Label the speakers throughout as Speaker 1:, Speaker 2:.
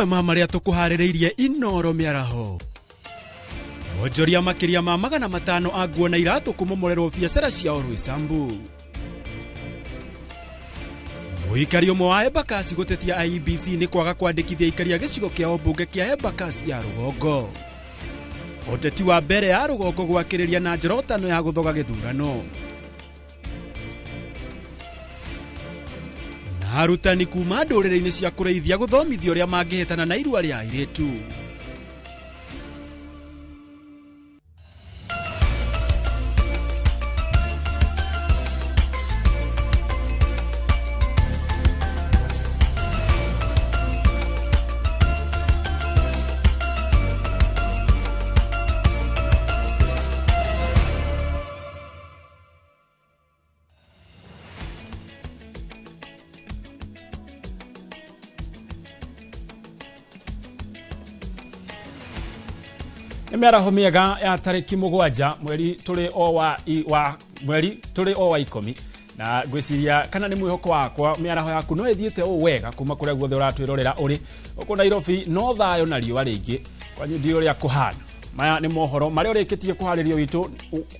Speaker 1: mamwe ma maria tukuhaririirie Inoro miaraho. Onjoria makiria ma 500 a nguo na iratu kumomorerwo biacara ciao Rwĩsambu. Muikari umwe wa Embakasi gutetia IEBC ni kwaga kwandikithia ikaria gicigo kia ombunge kia Embakasi ya Rugongo. Uteti wa mbere ya Rugongo gwakiriria na njorotano ya guthoga githurano. Na arutani kuma ndũrĩrĩ-inĩ cia kũreithia gũthomithia ũrĩa mangĩhĩtana na irua rĩa airĩtu. Miaraho miega ya tariki 7 mweri tuli o wa 10 na gwiciria kana ni mwihoko wakwa miaraho yaku no ethiete o wega kuma kuria guothe uratwirorera uri uko Nairobi no thayo na riua ringi kwanyu ndio ria kuhana maya ni mohoro mari urikitie kuharirio witu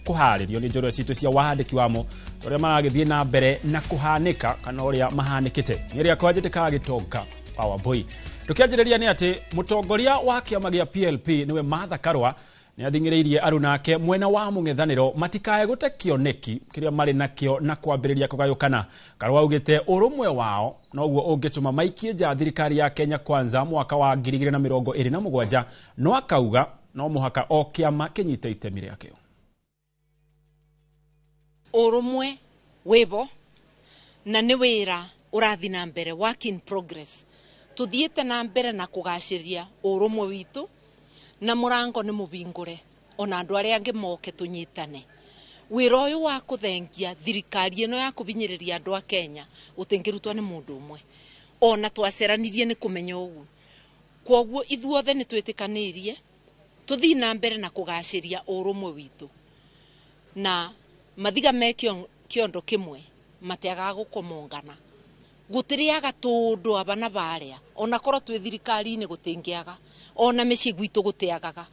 Speaker 1: kuharirio ni njorwa citu cia wahandiki wamo uria maragithie na mbere na kuhanika kana uria mahanikite ni ria kwajiteka gitonga Power Boy. Tukianjĩrĩria ni ati mutongoria wa kiama gia PLP niwe Martha Karua ni athing'ĩrĩirie arunake mwena wa mũng'ethanĩro matikae gũte kĩoneki kĩrĩa marĩ nakĩo na kwambĩrĩria kũgayũkana. Karua augĩte ũrũmwe wao noguo ũngĩtũma maikie nja thirikari ya Kenya Kwanza mwaka wa 2027 no akauga no mũhaka o kiama kĩnyite itemi rĩakĩo.
Speaker 2: Ũrũmwe wĩbo na nĩ wĩra ũrathi na mbere, work in progress. Tuthiete na mbere na kugashiria urumwe witu na murango ni mubingure ona andu aria angi moke tunyitane. Wira uyu wa kuthengia thirikari ino ya kubinyiriria andu a Kenya utingirutwa ni mundu umwe ona twaceranirie ni kumenya ugu. Kwoguo ithuothe ni twitikanirie tuthi na mbere na kugashiria urumwe witu na mathiga mekio kiondo kimwe matiaga gukomongana. Gutiriaga tundu abana baria ona korwo twi thirikari ni gutingiaga ona meci gwitu gutiagaga.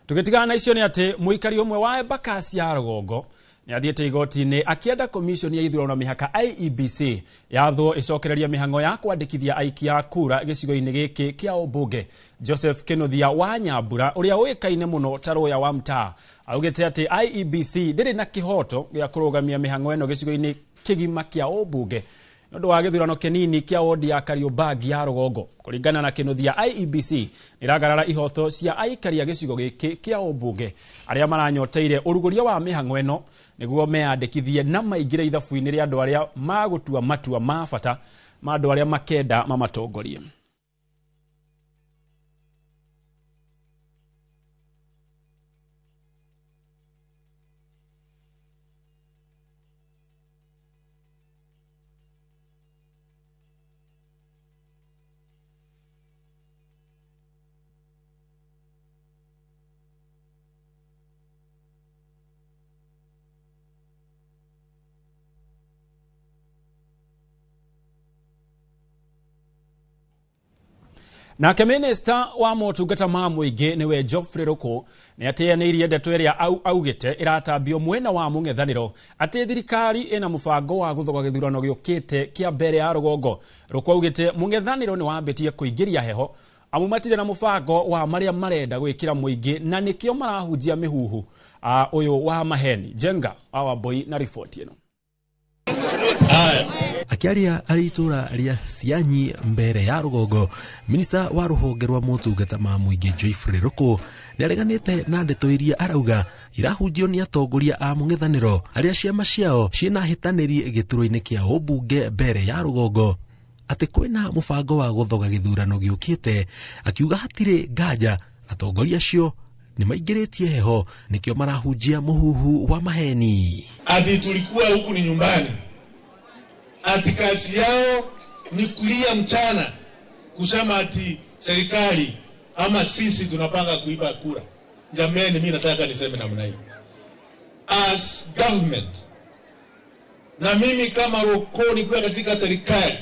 Speaker 1: Tukitigana icio ni ati muikari umwe wa Embakasi ya Rugongo ni athiete igoti-ini akienda commission ya ithurano mihaka IEBC yathwo icokereria mihango ya kwandikithia aikia kura gicigo-ini giki kia ombunge. Joseph Kenothia wa Nyambura uria uikaine muno taroya wa mtaa augite ati IEBC ndiri na kihoto gia kurugamia mihango eno gicigo-ini kigima kia ombunge nondu wa githurano kinini kia wodi ya Kariobangi ya Rugongo. Kuringana na Kenothia, IEBC niragarara ihoto cia aikaria gicigo giki kia ombunge aria maranyoteire uruguria wa mihango eno niguo meandikithie na maingire ithabu-ini ria andu aria magutua matua ma bata ma andu aria makenda mamatongorie. Na minister wa motungata ma muingi niwe Geoffrey Ruku ni ateyanĩirie ndeto iria augite iratambio mwena wa mũng'ethanĩro ati thirikari ina mubango wa guthoga githurano giukite kia mbere ya Rugongo. Ruku augite mũng'ethanĩro ni wambitie kuingiria heho amu matire na mubango wa maria marenda gwikira muingi na nikio marahunjia mihuhu uyu wa maheni. Jenga Power Boy na report ino.
Speaker 3: Akiaria aritura ria Sianyi mbere ya Rugongo, minista wa ruhonge rwa motungata ma muingi Geoffrey Ruku niareganite na ndeto iria arauga irahunjio ni atongoria a mũng'ethanĩro aria ciama ciao ciina hitanĩri gĩturo-inĩ kia ombunge mbere ya Rugongo ati kwina mubango wa guthoga githurano giukite, akiuga hatire nganja atongoria acio ni maingĩrĩtie heho nikio marahunjia muhuhu wa maheni.
Speaker 4: Ati tulikuwa huku ni nyumbani, ati kazi yao ni kulia mchana kusema ati serikali ama sisi tunapanga kuiba kura. Jamani, mimi nataka niseme namna hii. As government, na mimi kama Roko nikiwa katika serikali,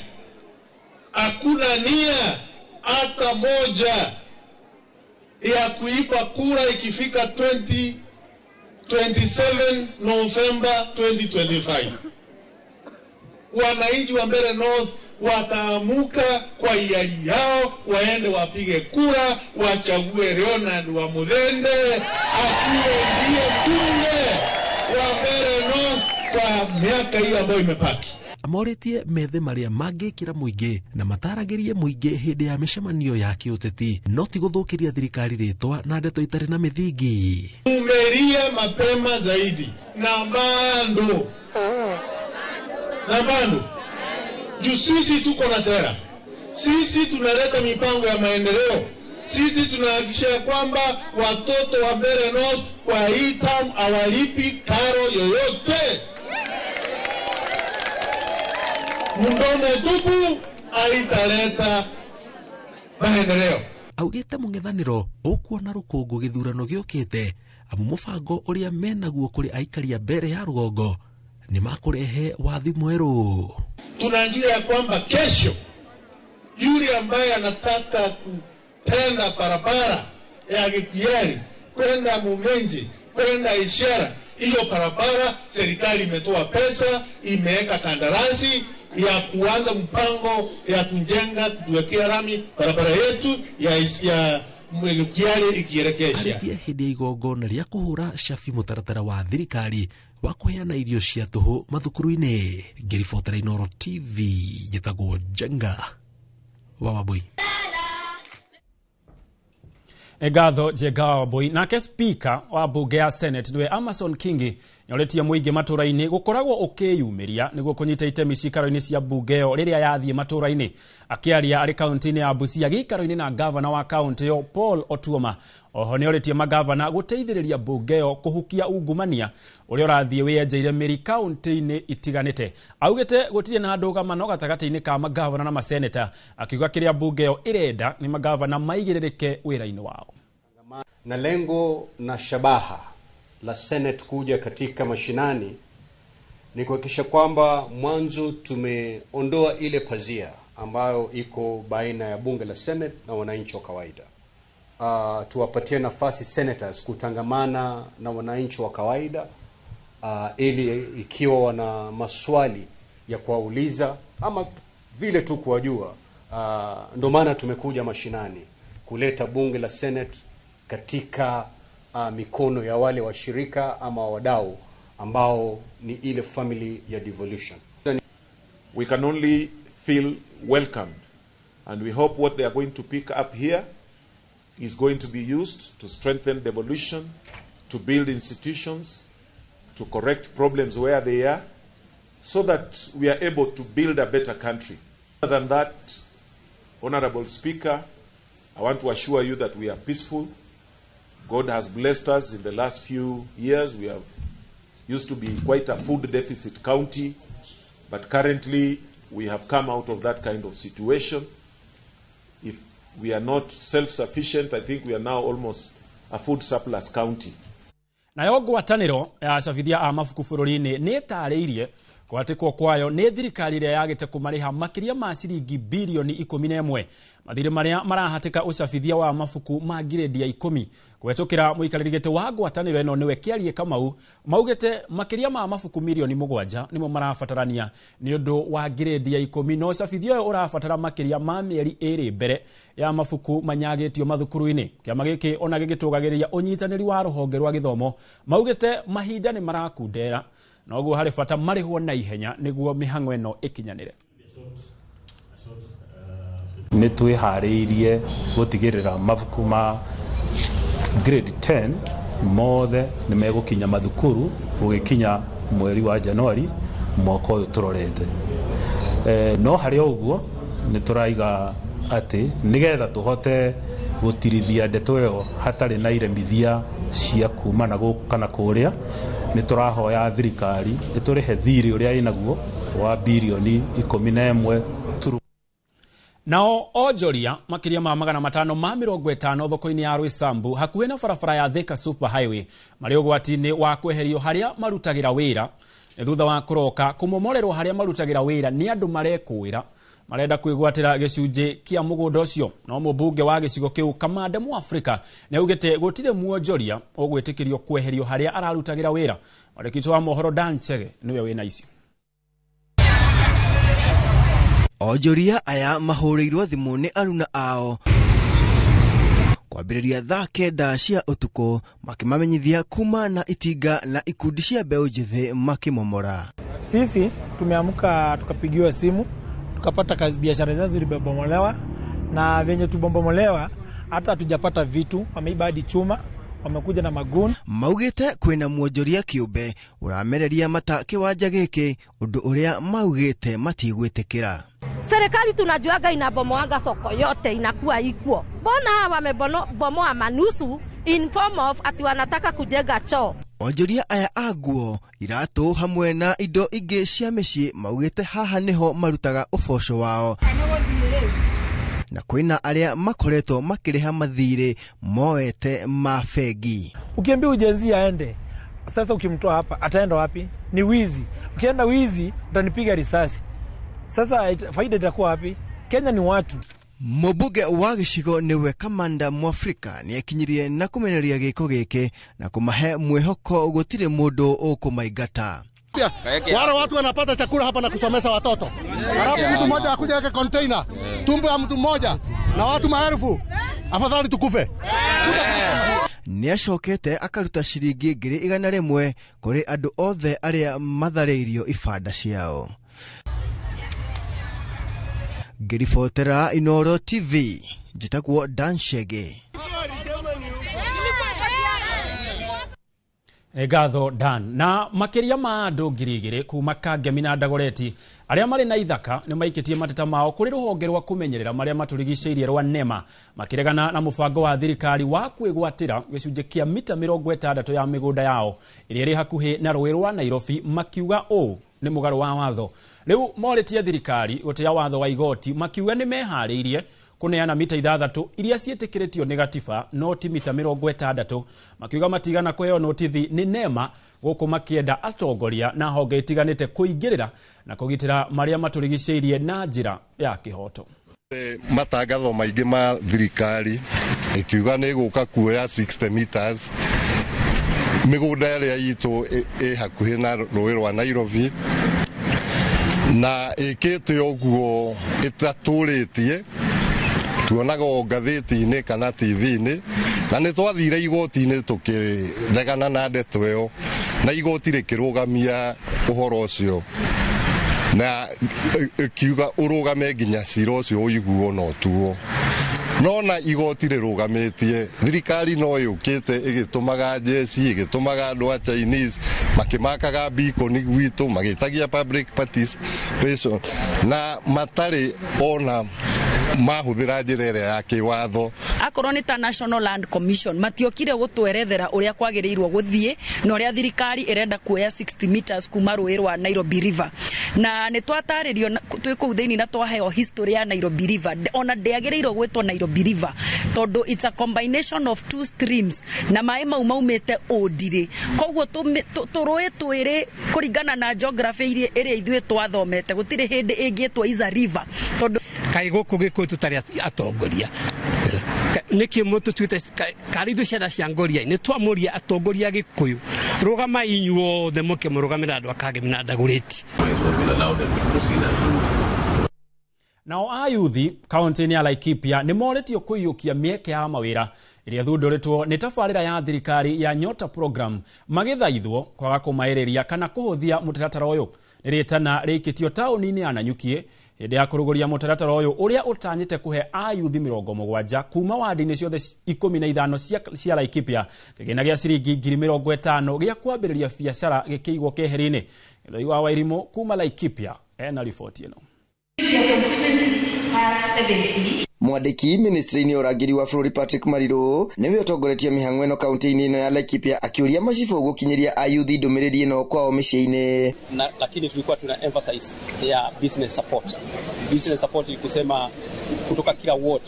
Speaker 4: hakuna nia hata moja ya kuipa kura ikifika 27 November 2025. Wananchi wa Mbeere North wataamuka kwa hiari yao, waende wapige kura, wachague Leonard Wamuthende akiwe ndiye mbunge wa Mbeere North kwa miaka hii ambayo imepaki.
Speaker 3: Amoretie methe maria mangikira muingi na mataragirie muingi hindi ya mishemanio ya kiuteti no ti guthukiria thirikari ritwa na ndeto itari na mithingi.
Speaker 4: Tumeria mapema zaidi na bando juu sisi tuko na sera, sisi tunaleta mipango ya maendeleo, sisi tunahakikisha kwamba watoto wa Mbeere North kwa hii term hawalipi karo yoyote. Mdomo tupu alitaleta maendeleo.
Speaker 3: Augite mung'ethaniro ukuona rukungu githurano giukite amu mubango uria menaguo kuri aikari a Mbeere ya Rugongo ni makurehe wathi mweru.
Speaker 4: Tunajua kwamba kesho yule ambaye anataka kupenda barabara ya Gikuyari kwenda Mumenji kwenda Ishara, hiyo barabara serikali imetoa pesa, imeweka kandarasi ya kuanza mpango ya kujenga, kutuwekea rami barabara yetu ya Gikuyari ikielekea.
Speaker 3: Aritie hindi ya igongona ria kuhura shafi mutaratara wa thirikari wa kuheana irio cia tuhu mathukuru-ini. Ngiribotera Inooro TV, njitagwo Jenga wa Wambui.
Speaker 1: Egatho Jenga wa Wambui. Nake speaker wa bunge ya Senate niwe Amason Kingi nyoretie muingi matura-ini gukoragwo ukiyumiria niguo kunyita itemi cikaro-ini cia bunge yo riria yathie matura-ini. Akiaria ari kaunti-ini ya Busia gikaro-ini na governor wa kaunti yo Paul Otuoma. Oho nioretie magavana guteithiriria bunge yo kuhukia ungumania uria urathie wienjeire miri kaunti-ini itiganite. Augite gutire na ndũgamano gatagati-ini ka magavana na maseneta, akiuga kiria bunge yo irenda ni magavana maigiririke wira-ini wao.
Speaker 5: Na lengo na shabaha la Senate kuja katika mashinani ni kuhakikisha kwamba mwanzo tumeondoa ile pazia ambayo iko baina ya bunge la Senate na wananchi wa kawaida. Tuwapatie nafasi senators kutangamana na wananchi wa kawaida, ili ikiwa wana maswali ya kuwauliza ama vile tu kuwajua. Ndio maana tumekuja mashinani kuleta bunge la Senate katika mikono ya wale washirika ama wadau ambao ni ile family ya devolution.
Speaker 6: We can only feel welcomed, and we hope what they are going to pick up here is going to be used to strengthen devolution, to build institutions, to correct problems where they are, so that we are able to build a better country. Other than that, Honorable Speaker, I want to assure you that we are peaceful. God has blessed us in the last few years. We have used to be quite a food deficit county, but currently we have come out of that kind of situation. If we are not self-sufficient, I think we are now almost a food surplus county.
Speaker 1: Nayo ngwataniro ya cabithia a mabuku bururi-ini ni tarĩirie kwatikwo kwayo ni thirikari iria yagite kumariha makiria ma ciringi bilioni 11 mathire maria marahatika ucabithia wa mabuku ma grade ya 10 kwetukira muikarĩri gĩtĩ wa ngwatanĩro ĩno niwe Kĩarie Kamau maugite makiria ma mabuku milioni 7 nimo marabatarania ni undu wa grade ya 10 no ucabithia ũyũ ũrabatara makiria ma mĩeri 2 mbere ya mabuku manyagĩtio mathukuru-ini. Kĩama gĩkĩ ona gĩgĩtũgagĩrĩria ũnyitanĩri wa rũhonge rwa gĩthomo maugite mahinda nĩ marakundera noguo harĩ bata marĩhwo na ihenya nĩguo mĩhang'o ĩno ĩkinyanĩre.
Speaker 7: Nĩ twĩharĩirie gũtigĩrĩra mabuku ma grade 10 mothe nĩ megũkinya mathukuru gũgĩkinya mweri wa Januari mwaka ũyũ tũrorete. No harĩ ũguo nĩ tũraiga atĩ nĩgetha tũhote gũtirithia ndeto ĩyo hatarĩ na iremithia cia kumana kana kũrĩa nĩ tũrahoya thirikari ĩtũrĩhe thirĩ ũrĩa ĩnaguo wa bilioni 11 turu.
Speaker 1: Nao onjoria makiria ma 550 thoko-ini ya Rwĩsambu hakuhĩ na barabara ya Thika Super Highway marĩ ũgwati-inĩ wa kweherio harĩa marutagira wĩra thutha wa kuroka kumomorerwo haria marutagira wira ni andu marekwira marenda kwigwatira gicunji kia mugunda ucio no mubunge wa gicigo kiu Kamande mu Afrika ne ugete gutire muonjoria ogwitikirio kweherio haria ararutagira wira marikitwa wa mohoro Dan Chege niwe wina icio.
Speaker 8: Onjoria aya mahoreirwo thimu ni aruna ao kwambiriria thaa 9 cia utuko makimamenyithia kuma na itinga na ikundi cia mbeu njithe makimomora.
Speaker 9: Sisi tumeamka tukapigiwa simu tukapata kazi biashara zetu zilibomolewa na venye tubomolewa hata hatujapata vitu, wameiba hadi chuma, wamekuja na maguni.
Speaker 8: Maugite kwina muonjoria kiumbe uramereria mata kiwanja giki undu uria maugite matigwitikira.
Speaker 10: Serikali tunajuaga inabomoaga soko yote inakuwa ikuo. Bona hawa wamebomoa manusu in form of ati wanataka kujenga choo.
Speaker 8: Onjoria aya aguo iratu hamwe na indo ingi cia micii maugite haha niho marutaga uboco wao. Na kwina aria makoretwo makiriha mathire moete mafegi.
Speaker 9: Ukiambia ujenzi aende, sasa ukimtoa hapa ataenda wapi? Ni wizi. Ukienda wizi utanipiga risasi. Sasa faida itakuwa wapi? Kenya ni watu.
Speaker 8: Mubunge wa gicigo niwe Kamanda mu Afrika ni ekinyirie na kumeneria giko giki na kumahe mwihoko gutire mundu ukumaigata.
Speaker 11: Wale watu wanapata chakula hapa na kusomesha watoto. Halafu mtu mmoja akuja weke container, tumbo ya mtu mmoja na watu maelfu. Afadhali tukufe.
Speaker 8: Ni acokete akaruta ciringi 100 kuri andu othe aria mathareirio ibanda ciao. Ngiribotera Inooro TV, njitagwo Dan Chege.
Speaker 1: Egatho Dan na makiria ma andu ngirigire kuma Kangemi na Dagoreti aria mari na ithaka ni maikitie mateta mao kuri ruhonge rwa kumenyerera maria maturigiceirie rwa NEMA makiregana na mubango wa thirikari wa kwigwatira gicunji kia mita 60 ya migunda yao iria ri hakuhi na rũĩ rwa Nairobi makiuga ni mugaro wa watho. Riu moretie thirikari gutia watho wa igoti makiuga ni mehariirie kuneana mita 6 iria cietikiritio ni gatiba no ti mita 60 makiuga matigana kweo notithi ni NEMA guku makienda atongoria na honge itiganite kuingirira na kugitira maria maturigiceirie na njira ya kihoto.
Speaker 11: Matangatho maingi ma thirikari ikiuga ni guka kuoya 60 meters migunda ĩrĩa itu hakuhi na rũĩ rwa Nairobi na ikite uguo itatũrĩtie tuonaga ngathĩti-inĩ kana TV-inĩ na nĩ twathire igoti-inĩ tukiregana na ndeto ĩyo na igoti rĩkĩrũgamia ũhoro ũcio na kiuga urugame nginya cira ũcio ũiguo no tuo no na igoti rĩrũgamĩtie thirikari no yũkĩte ĩgĩtũmaga jeci ĩgĩtũmaga andũ a Chinese makĩmakaga bikoni gwitũ magĩtagia public participation na matarĩ ona mahuthira njira ĩrĩa ya kĩwatho.
Speaker 12: Akorwo nĩ ta National Land Commission matiokire gũtwerethera ũrĩa kwagĩrĩirwo gũthiĩ na ũrĩa thirikari ĩrenda kuoya 60 meters kuma rũĩ rwa Nairobi River na nĩ twatarĩrio twĩ kũu thĩinĩ na twaheo history ya Nairobi River ona ndĩagĩrĩirwo gwĩtwo Nairobi River tondũ it's a combination of two streams na maĩ mau maumĩte ũndirĩ koguo tũrũĩ twĩrĩ kũringana na geography ĩrĩa ithuĩ twathomete gũtirĩ hĩndĩ ĩngĩtwo is a river tondũ
Speaker 13: kai gũkũ gĩkũ tũtarĩ atongoria niki mutu twite karithu cia ciangoria ni twamuria atongoria gikuyu rugama inyuo the muke murugamira andu Kangemi na Dagoreti.
Speaker 1: Nao ayuthi kaunti-inĩ ya Laikipia ni moretio kuiyukia mieke ya mawira iria thunduritwo ni tabarĩra ya thirikari ya Nyota program magithaithwo kwaga kumaĩrĩria kana kuhuthia mutaratara uyu niritana rĩikĩtio taũni-inĩ ya Nanyuki hĩndĩ ya kũrũgũria mũtaratara ũyũ ũrĩa ũtanyĩte kuhe ayuthi 70 kuma wadi-inĩ ciothe 15 cia Laikipia kĩgĩna gĩa ciringi 50,000 gĩa kwambĩrĩria biacara gĩkĩigwo keheri-inĩ. Gĩthoi wa Wairimu kuma Laikipia ena riboti ĩno.
Speaker 14: Mwandiki ministry-inĩ ũrangĩri wa bũrũri Patrick Mariru niwe ũtongoretie mĩhang'o ĩno kaunti-inĩ ĩno ya Laikipia akĩũria macibũ gũkinyĩria ayuthi ndũmĩrĩri ĩno kwao mĩciĩ-inĩ.
Speaker 15: Lakini tulikuwa tuna emphasize ya business support. Business support ni kusema kutoka kila ward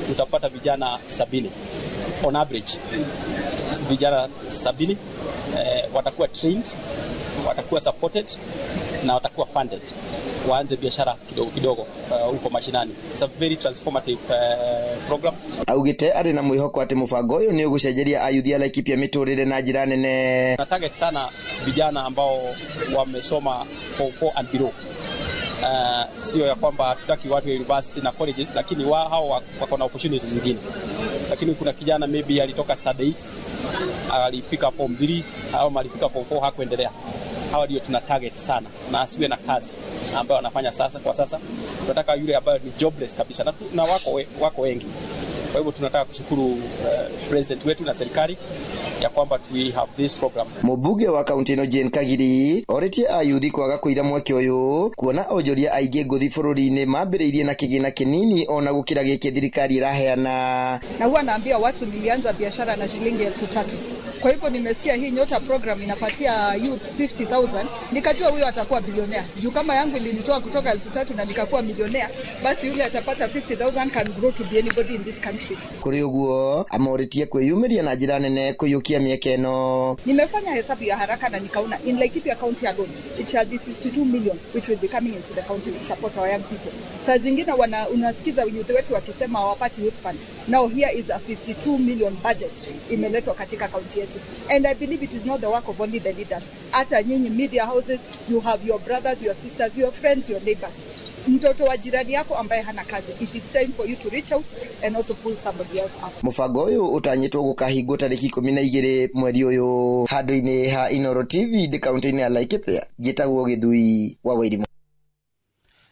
Speaker 15: tutapata vijana 70 on average. Vijana 70 watakuwa trained watakuwa supported na watakuwa funded, waanze biashara kidogo kidogo huko mashinani. It's a very transformative program.
Speaker 14: Augite ari na mwihoko ati mubango uyu ni ugucenjeria ayuthi a Laikipia miturire na njira nene.
Speaker 15: Na target sana vijana ambao wamesoma form 4 and below. Sio ya kwamba tutaki watu wa university na colleges, lakini hao wako na opportunities zingine. Lakini kuna kijana maybe alitoka standard 8, alifika form 3 au alifika form 4 hakuendelea. Hawa ndio tuna target sana, na asiwe na kazi ambayo anafanya sasa. Kwa sasa tunataka yule ambaye ni jobless kabisa, na wako wengi. Kwa hivyo tunataka kushukuru president wetu na serikali ya kwamba we have this program.
Speaker 14: Mubuge wa kaunti ino Jane Kagiri oreti ayuthi kwaga kuira mweke uyu kuona onjoria aingi nguthi bururi-ini mambiriirie na kigina kinini ona gukira giki thirikari iraheana.
Speaker 16: Na huwa naambia watu nilianza biashara na shilingi 3,000. Kwa hivyo nimesikia hii Nyota program inapatia youth 50,000, nikajua huyo atakuwa bilionea. Juu kama yangu ilinitoa kutoka 3,000 na nikakuwa milionea, basi yule atapata 50,000 can grow to be anybody in this country.
Speaker 14: Kuri uguo amoretie kwiyumiria na njira nene kuyukia mieke ino.
Speaker 16: Nimefanya hesabu ya haraka na nikaona in Laikipia county alone it shall be 52 million which will be coming into the county to support our young people. Saa zingine unasikiza youth wetu wakisema hawapati youth fund. Now here is a 52 million budget imeletwa katika county yetu. And I believe it is not the work of only the leaders. Hata nyinyi media houses, you have your brothers, your sisters, your friends, your neighbors. Mtoto wa jirani yako ambaye hana kazi, it is time for you to reach out and also pull somebody else up.
Speaker 14: Mubango uyu utanyitwo gukahingwo tariki 12 mweri uyu handu-ini ha Inoro TV de kaunti-ini ya Laikipia. Gitagwo Githui wa Wairimu.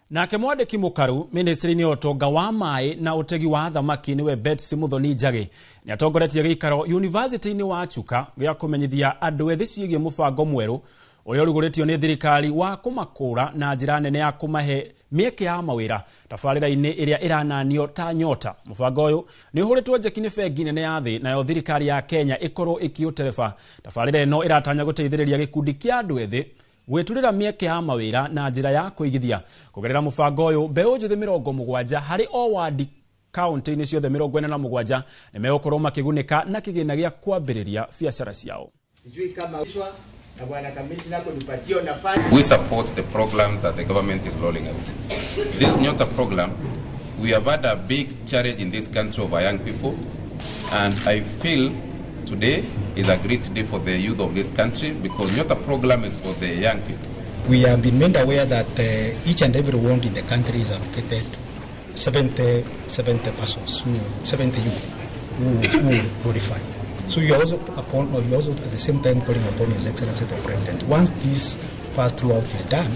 Speaker 1: Nake mwandiki mukaru ministry-ini otonga wa mai na utegi wa thamaki niwe Betsy Muthoni Njagi ni atongoretie gikaro university-ini wa Chuka gya kumenyithia andu ethi ciigie mubango mweru uria uruguritio ni thirikari wa kumakura na njira nene ya kumahe mieke ya mawira tabarira-ini iria irananio ta Nyota. Mubango uyu ni uhuritwo njeki ni bengi nene ya thi nayo thirikari ya Kenya ikorwo ikiutereba. Tabarira ino iratanya guteithiriria gikundi kia andu ethi gweturira mieke ya mawira na njira ya kuigithia kugerera mubango uyu mbeu njithi 70 hari o wadi kaunti-ini ciothe 47 ni megukorwo makigunika na kigina gia kwambiriria biacara ciao.
Speaker 17: We support the program that the government is rolling out. This Nyota program, we have had a big challenge in this country of our young people, and I feel today is a great day for the youth of this country because Nyota program is for the young people.
Speaker 18: We have been made aware that each and every ward in the country is allocated 70 persons, 70 youth who qualify. So you also at the same time calling upon His Excellency the President. Once this first rollout is done,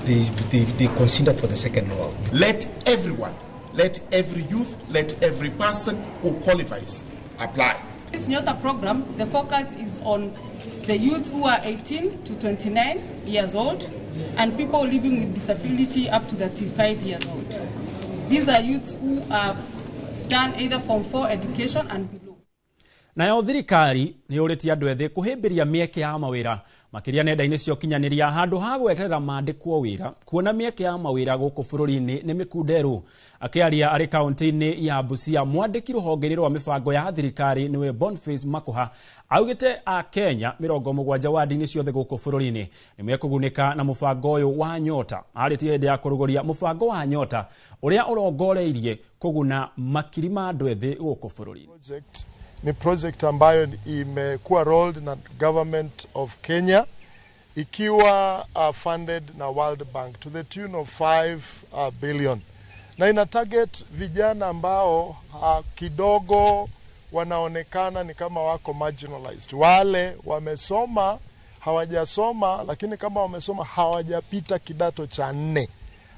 Speaker 18: they consider for the second rollout.
Speaker 19: Let everyone, let every youth, let every person who qualifies apply.
Speaker 20: This Nyota program, the focus is on the youths who are 18 to 29 years old and people living with disability up to 35 years old. These are youths who have done either Form 4 education and below.
Speaker 1: Nayo thirikari ni uritie andu ethi kuhimbiria mieke ya mawira makiria nenda-ini cio kinyaniria handu ha gweterera mandikwo wira kuona mieke ya mawira guku bururi-ini ni mikunderu. Akiaria ari kaunti-ini ya Busia, mwandiki ruhonge rwa mibango ya thirikari niwe Boniface Makuha augite a Kenya 70 wadi-ini ciothe guku bururi-ini ni mekugunika na mubango uyu wa Nyota. Aritie hindi ya kuruguria mubango wa Nyota uria urongoreirie kuguna makiri ma andu ethi guku bururi.
Speaker 21: Ni project ambayo imekuwa rolled na government of Kenya ikiwa funded na World Bank to the tune of 5 billion. Na ina target vijana ambao kidogo wanaonekana ni kama wako marginalized. Wale wamesoma, hawajasoma, lakini kama wamesoma hawajapita kidato cha 4.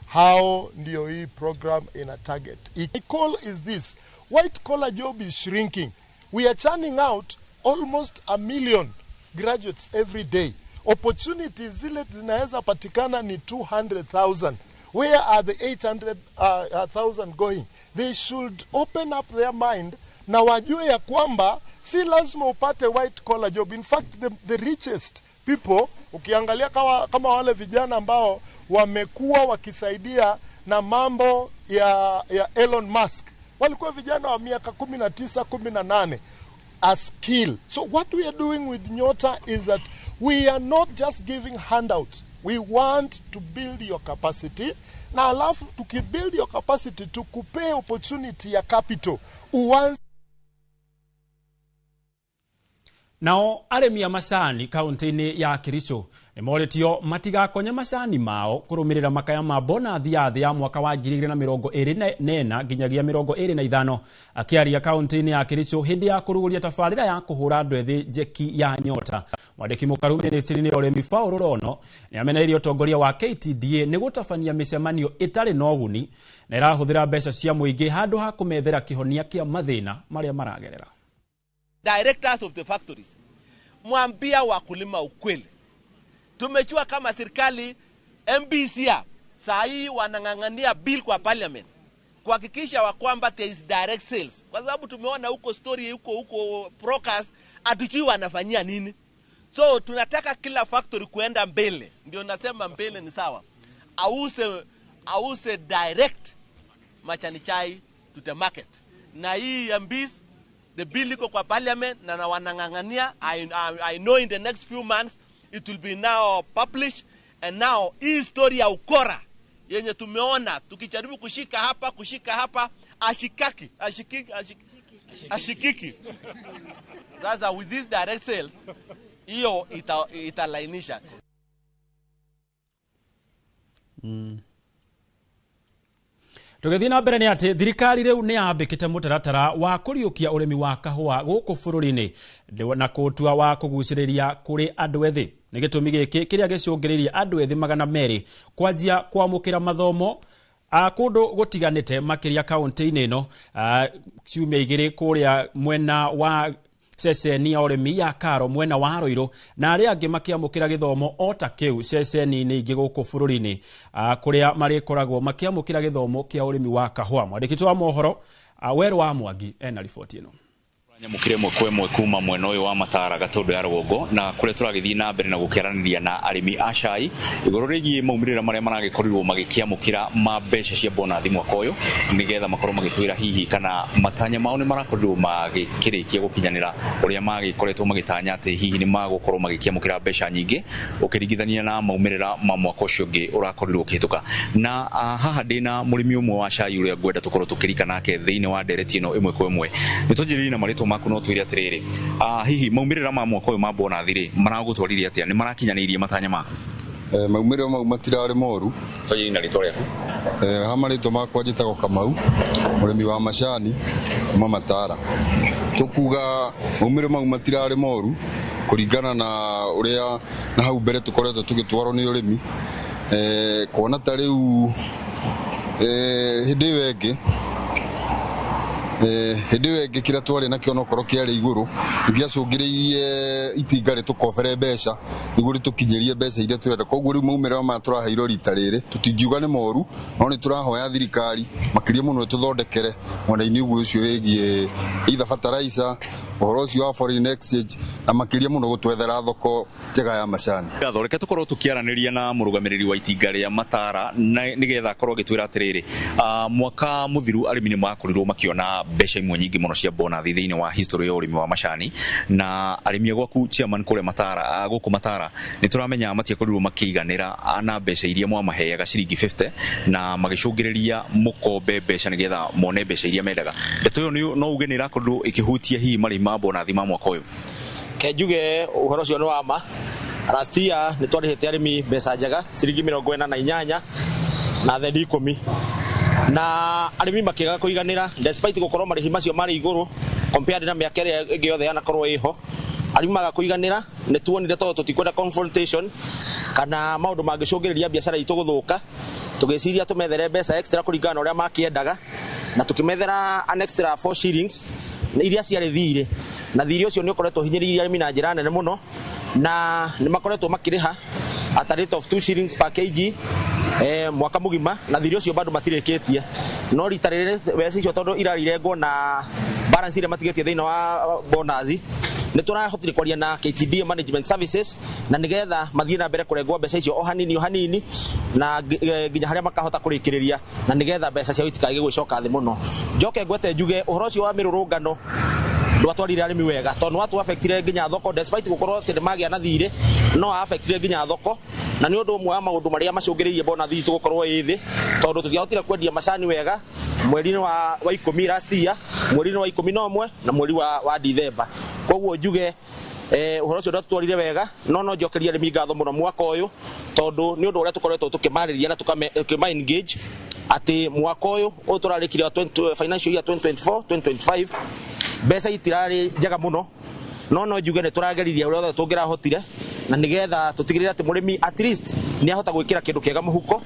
Speaker 21: Hao ndio hii program ina target. The call is this: white collar job is shrinking. We are churning out almost 1 million graduates every day. Opportunities zile zinaweza patikana ni 200,000. Where are the 800,000 going? They should open up their mind na wajue ya kwamba si lazima upate white collar job. In fact, the richest people, ukiangalia kama wale vijana ambao wamekuwa wakisaidia na mambo ya Elon Musk, walikuwa vijana wa miaka 19, 18. a skill. So what we are doing with Nyota is that we are not just giving handouts. We want to build your capacity. Na alafu tukibuild your capacity tukupe opportunity ya capital.
Speaker 1: Nao aremi a macani kaunti-ini ya Kericho nimoretio matigakonye macani mao kurumirira makaya ma bonathi ya thĩ ya mwaka wa 2024 nginyagia 2025 akiaria kaunti-ini ya Kericho hindi ya kuruguria tabarĩra ya kuhura andũ ethĩ njeki ya Nyota. Mwandĩki mũkaru ministry-inĩ ya ũrĩmi Paul Rono nĩamenereirie ũtongoria wa KTDA nĩ gũtabania mĩcemanio ĩtarĩ na ũguni na ĩrahũthĩra mbeca cia mũingĩ handũ ha kũmethera kĩhonia kĩa mathĩna marĩa maragerera.
Speaker 2: Directors of the factories, mwambia wakulima ukweli. Tumechua kama serikali MBC saa hii wanang'ang'ania bill kwa parliament kuhakikisha wa kwamba there is direct sales, kwa sababu tumeona huko story huko brokers hatujui wanafanyia nini. So tunataka kila factory kuenda mbele, ndio nasema mbele ni sawa, ause direct machani chai to the market. Na hii MBs the bill iko kwa parliament na wanang'ang'ania. I know in the next few months it will be now published, and now hii story ya ukora yenye tumeona tukijaribu kushika hapa ashikiki. Sasa with this direct sales hiyo italainisha.
Speaker 1: Tũgĩthiĩ na mbere nĩ atĩ thirikari rĩu nĩ yambĩkĩte mũtaratara wa kũriũkia ũrĩmi wa kahũa gũkũ bũrũri-inĩ na kũtua wa kũgucĩrĩria kũrĩ andũ ethĩ. Nĩ gĩtũmi gĩkĩ kĩrĩa gĩcũngĩrĩirie andũ ethĩ 200 kwanjia kwamũkĩra mathomo kũndũ gũtiganĩte makĩria kaunti-inĩ ĩno ciumia igĩrĩ kũrĩa mwena wa ceceni ya ũrĩmi ya Karo mwena wa Roiro, na arĩa angĩ makĩamũkĩra gĩthomo o ta kĩu ceceni-inĩ ingĩ gũkũ bũrũri-inĩ kũrĩa marĩkoragwo makĩamũkĩra gĩthomo kĩa ũrĩmi wa kahũa. Mwandĩki wa mohoro Weru wa Mwangi ena riboti ĩno.
Speaker 22: Nyamukire mwe kuma mwena uyu wa Matara Gatondo ya Rũgongo na kuria turagithii na mbere na gukiaraniria na arimi a cai iguru rigi maumirira maria maragikorwo magikiamukira mbeca cia bonathi mwaka uyu nigetha makorwo magitwira hihi kana matanya mao ni marakorwo magikirikia gukinyanira uria magikoretwo magitanya ati hihi ni magukorwo magikiamukira mbeca nyingi ukiringithania na maumirira ma mwaka ucio ungi urakorirwo ukihituka. Na haha ndina murimi umwe wa cai uria ngwenda tukorwo tukirika nake thiini wa ndereti ino imwe kwa imwe nitonjiriri na marito makuno twiri atiriri hihi maumirira ma mwaka uyu ma bonathi ri maragutwaririe atia ni marakinyanirie matanya ma
Speaker 23: maumirira mau matirari moru
Speaker 22: tonyi na ritoria
Speaker 23: hamarito makwa njitagwo Kamau murimi wa macani kuma Matara. Tukuga maumirira mau matirari moru kuringana na uria na hau mbere tukoretwo tugitwarwo ni urimi kuona ta riu hindi wengi kira twari na kiono koro kiari iguru ngiacungiririe itingari tukobere mbeca iguri tukinyerie mbeca iria twenda. Koguo riu maumira ma turaheirwo rita riri tutingiuga ni moru no ni turahoya thirikari makiria muno tuthondekere mwena-ini ucio wigie either fertilizer uhoro ucio wa foreign exchange na makiria muno gutwethera thoko njega ya macani.
Speaker 22: Gathoreke tukorwo tukiaraniria na murugamiriri wa itinga ria Matara nigetha akorwo agitwira atiriri mwaka muthiru arimi ni makorirwo makiona mbeca imwe nyingi muno cia bonathi thiini wa history ya urimi wa macani na arimi gwaku chairman kule Matara guku Matara ni turamenya matiakorirwo makiiganira na mbeca iria mwamaheaga ciringi 50 na magicungiriria mukombe mbeca nigetha mone mbeca iria mendaga. Ndeto yo no uge ni rakorwo ikihutia hihi mari ma bonathi ma mwaka uyu
Speaker 2: kenjuge uhoro ucio ni wa ma. Last year ni twarihite arimi mbeca njega ciringi 48 na thendi 10 na arimi makiaga kuiganira despite gukorwo marihi macio mari iguru compared na miaka ĩrĩa ĩngĩ yothe yanakorwo iho. Arimi maga kuiganira ni tuonire to tutikwenda confrontation kana maundu mangicungiriria biashara itu guthuka tugiciria tumethere mbeca extra kuringana uria makiendaga na tukimethera an extra 4 shillings iria ciarĩ thirĩ na thirĩ ũcio nĩ ũkoretwo hinyĩrĩirie arĩmi na njĩra nene mũno na nĩ makoretwo makĩrĩha at a rate of 2 shillings per kg mwaka mugima na thirĩ ũcio bado matirĩkĩtie no rita rĩrĩ mbeca icio tondũ irarĩrengwo na balance iria matigetie thĩinĩ wa bonathi nĩ tũrahotire kwaria na KTDA Management Services na nigetha mathiĩ na mbere kũrengwo mbeca icio o hanini na nginya harĩa makahota kũrĩkĩrĩria na nigetha mbeca ciao itikage gwĩcoka thĩ mũno. Njoke ngwete njuge ũhoro ũcio wa mĩrũrũngano ndwatwarire arimi wega tondu watu affectire nginya thoko despite gukorwo tinde magia na thire no affectire nginya thoko na ni undu mwa maundu maria macungiririe bona thitu gukorwo ithi tondu tugiahotire kwendia macani wega mweri wa 10 last year mweri wa 11 na mweri wa December koguo njuge uhoro cio twatwarire wega no njokeria arimi ngatho muno mwaka uyu tondu ni undu uria tukoretwo tukimariria na tukima engage ati mwaka uyu uturarikire financial year 2024 2025 mbeca itirari njega muno no njuge ne turageriria uria tungirahotire na nigetha tutigirira ati murimi at least ni ahota gwikira kindu kiega muhuko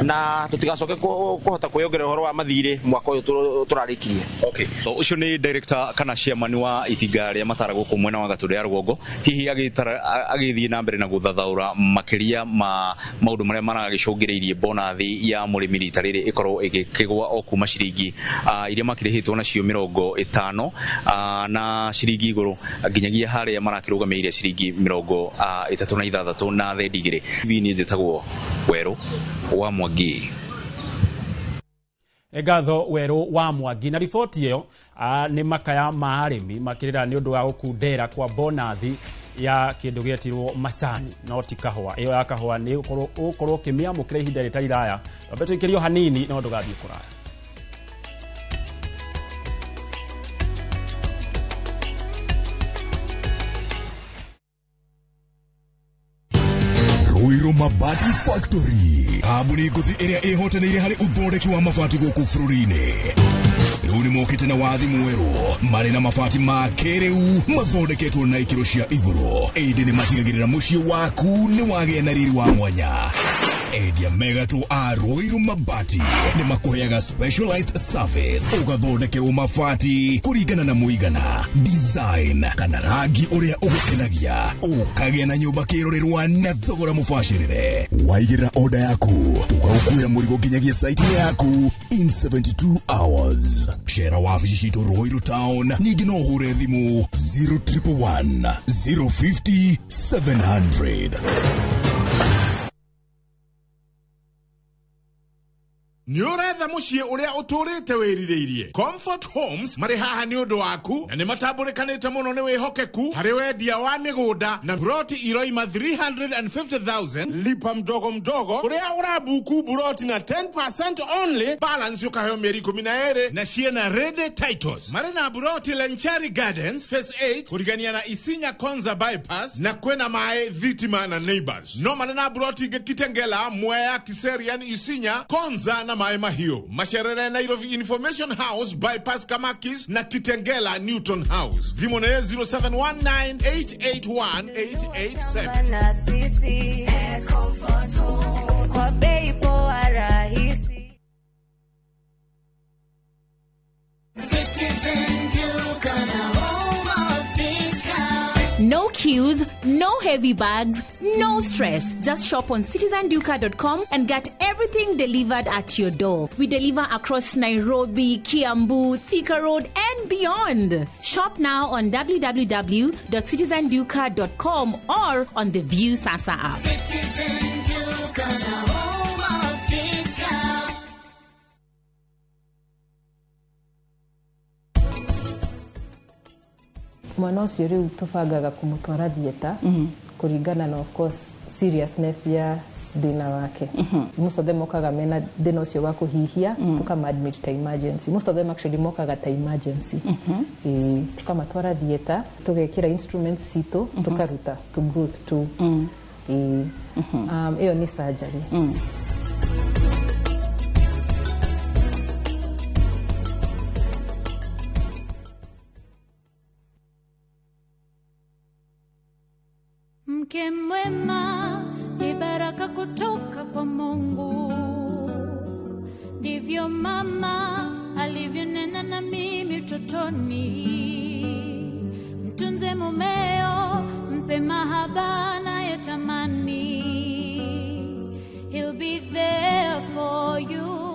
Speaker 2: na tutigacoke kuhota kwiyongerera uhoro wa mathire mwaka uyu turarikirie.
Speaker 22: Okay, so ucio ni director kana chairman wa itinga ria Matara guku mwena wa Gatundu ya Rugongo hihi agithie na mbere na guthathaura makiria maundu maria maragicungiriirie bonathi ya murimi rita riri ikorwo igikigwa o kuma ciringi iria makirihitwo nacio 50 na ciringi iguru nginyagia haria marakirugamia ciringi 36 na thedigire hivi ni njitagwo Weru wa Mwangi.
Speaker 1: Egatho Weru wa Mwangi na ripoti iyo ni makaya ma arimi makirira ni undu wa gukundera kwa bonathi ya kindu gietirwo macani no ti kahua iyo ya kahua ni ukorwo kimiamukira ihinda ritari raya babeto ikirio hanini no ndugathie kuraya.
Speaker 3: Ruiru Mabati Factory abuni nguthi iria ihotanire hari uthondeki wa mabati guku bururi-ini. Riu ni mokite na wathi mweru mari na mabati ma kiriu mathondeketwo na ikiro cia iguru indi ni matigagirira mucii waku ni wagia na riri wa mwanya. Endia Megato a Ruiru Mabati ni makuheaga specialized service ugathondekerwo mabati kuringana na muigana design kana rangi uria ugukenagia ukagia na nyumba kirorerwa na thogora mubashirire. Waigirira order yaku ugakuya murigo nginyagia site yaku in 72 hours. Shera wabici citu Ruiru Town ningi no hure thimu 0111 050 700.
Speaker 4: Ni uretha mucie uria uturite wiririirie. Comfort Homes mari haha ni undu waku na ni matambulikanite muno ni wihokeku hari wendia wa migunda na broti iroima 350,000 lipa mdogo mdogo uria urabuku broti na 10% only balance ukaheo mieri 12 na ciena ready titles. Mari na broti Lenchari Gardens phase 8 kurigania na Isinya Konza bypass na kwena mae Thitima na Neighbors. No mari na broti Kitengela Mwea Kiserian Isinya Konza na Maema hiyo. Masherere Nairobi Information House bypass Kamakis na Kitengela Newton House. Dhimone
Speaker 5: 0719881187. No queues, no heavy bags, no stress. Just shop on citizenduka.com and get everything delivered at your door. We deliver across Nairobi, Kiambu, Thika Road and beyond. Shop now on www.citizenduka.com or on the View Sasa app.
Speaker 24: Citizen Duka, the home of discount.
Speaker 25: Mwana ucio riu tubangaga kumutwara thieta kuringana na of course seriousness ya thina wake. Most of them mokaga mena thina ucio wa kuhihia tukama admit ta emergency. Most of them actually mokaga ta emergency. Tukamatwara thieta tugekira instruments cito tukaruta to growth to iyo ni surgery.
Speaker 24: Mke mwema ni baraka kutoka kwa Mungu. Ndivyo mama alivyonena na mimi utotoni. Mtunze mumeo, mpe mahaba nayotamani. He'll be there for you.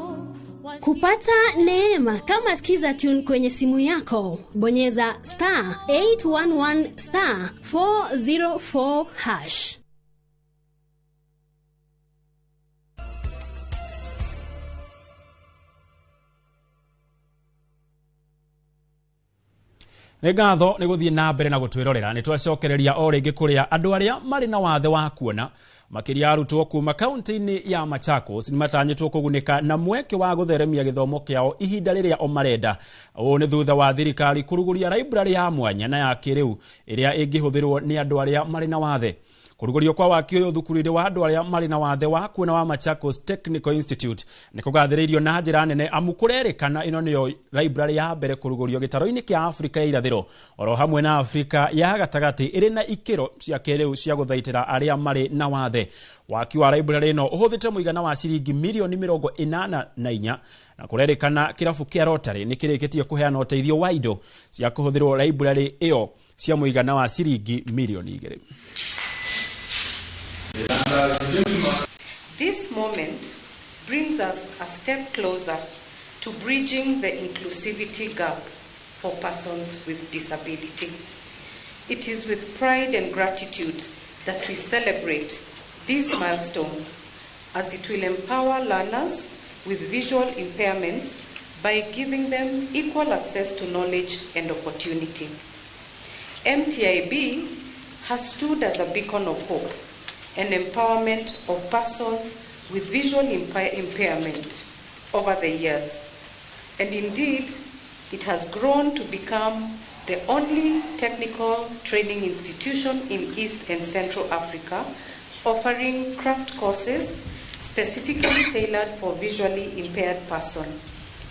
Speaker 26: Kupata neema kama skiza tune kwenye simu yako, bonyeza *811 *404#.
Speaker 1: Nĩ ngatho nĩ gũthiĩ na mbere na gũtwĩrorera nĩ twacokereria o rĩngĩ kũrĩa andũ arĩa marĩ na wathe wa kuona makĩria arutwo kuma kaunti-inĩ ya Machakos nĩ matanyĩtwo kũgunĩka na mweke wa gũtheremia gĩthomo kĩao ihinda rĩrĩa o marenda. Ũũ nĩ thutha wa thirikari kũrugũria library ya mwanya na ya kĩrĩu ĩrĩa ĩngĩhũthĩrwo nĩ andũ arĩa marĩ na wathe. Kũrugũrio kwa waki ũyũ thukuru-inĩ wa andũ arĩa marĩ na wathe wa kuona wa Machakos Technical Institute nĩ kũgathĩrĩirio na njĩra nene amu kũrerĩkana ĩno nĩyo library ya mbere kũrugũrio gĩtarũ-inĩ kĩa Afrika ya irathĩro oro hamwe na Afrika ya gatagatĩ ĩrĩ na ikĩro cia kĩrĩu cia gũthaitĩra arĩa marĩ na wathe. Waki wa library ĩno ũhũthĩte mũigana wa ciringi mirioni 84 na kũrerĩkana kĩrabu kĩa Rotary nĩ kĩrĩkĩtie kũheana ũteithio wa indo cia kũhũthĩrwo library ĩyo cia mũigana wa ciringi mirioni 2.
Speaker 6: This moment brings us a step closer to bridging the inclusivity gap for persons with disability. It is with pride and gratitude that we celebrate this milestone, as it will empower learners with visual impairments by giving them equal access to knowledge and opportunity. MTIB has stood as a beacon of hope and empowerment of persons with visual impairment over the years. And indeed, it has grown to become the only technical training institution in East and Central Africa offering craft courses specifically tailored for visually impaired persons.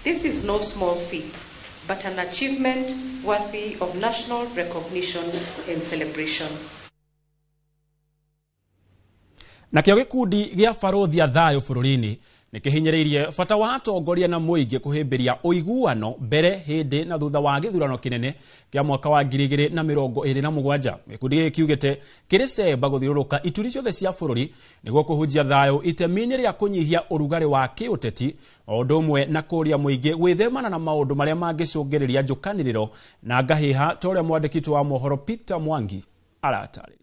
Speaker 6: This is no small feat, but an achievement worthy of national recognition and celebration.
Speaker 1: Nakĩo gĩkundi gĩa barothi ya thayũ bũrũri-inĩ nĩ kĩhinyĩrĩirie bata wa atongoria na mũingĩ kũhĩmbĩria ũiguano mbere hĩndĩ na thutha wa gĩthurano kĩnene kĩa mwaka wa 2027. Gĩkundi gĩkĩ kiugĩte kĩrĩ cemba gũthiũrũrũka ituri ciothe cia bũrũri nĩguo kũhunjia thayũ itemi-inĩ rĩa kũnyihia ũrugarĩ wa kĩũteti o ũndũ ũmwe na kũria mũingĩ gwĩthemana na maũndũ marĩa mangĩcũngĩrĩria njũkanĩrĩro na ngahĩha ta ũrĩa mwandĩki wa mohoro Peter Mwangi aratarĩria.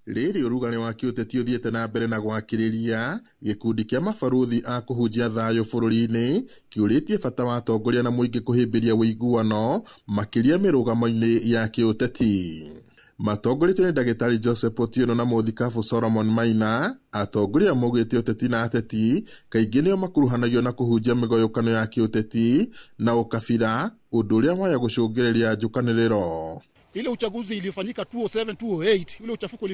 Speaker 7: Rĩrĩ ũrugarĩ wa kĩũteti ũthiĩte na mbere na gwakĩrĩria, gĩkundi kĩa mabaruthi a kũhunjia thayũ bũrũri-inĩ kĩũrĩtie bata wa atongoria na mũingĩ kũhĩmbĩria ũiguano makĩria mĩrũgamo-inĩ ya kĩũteti. Matongoretio nĩ ndagĩtarĩ Joseph Otieno na mũthikabu Solomon Maina, atongoria maugĩte ũteti na ateti kaingĩ nĩo makuruhanagio na kũhunjia mĩgoyũkano ya kĩũteti na ũkabira, ũndũ ũrĩa waya gũcũngĩrĩria njũkanĩrĩro.
Speaker 8: Ile uchaguzi ilifanyika 2007 2008, ile uchafuko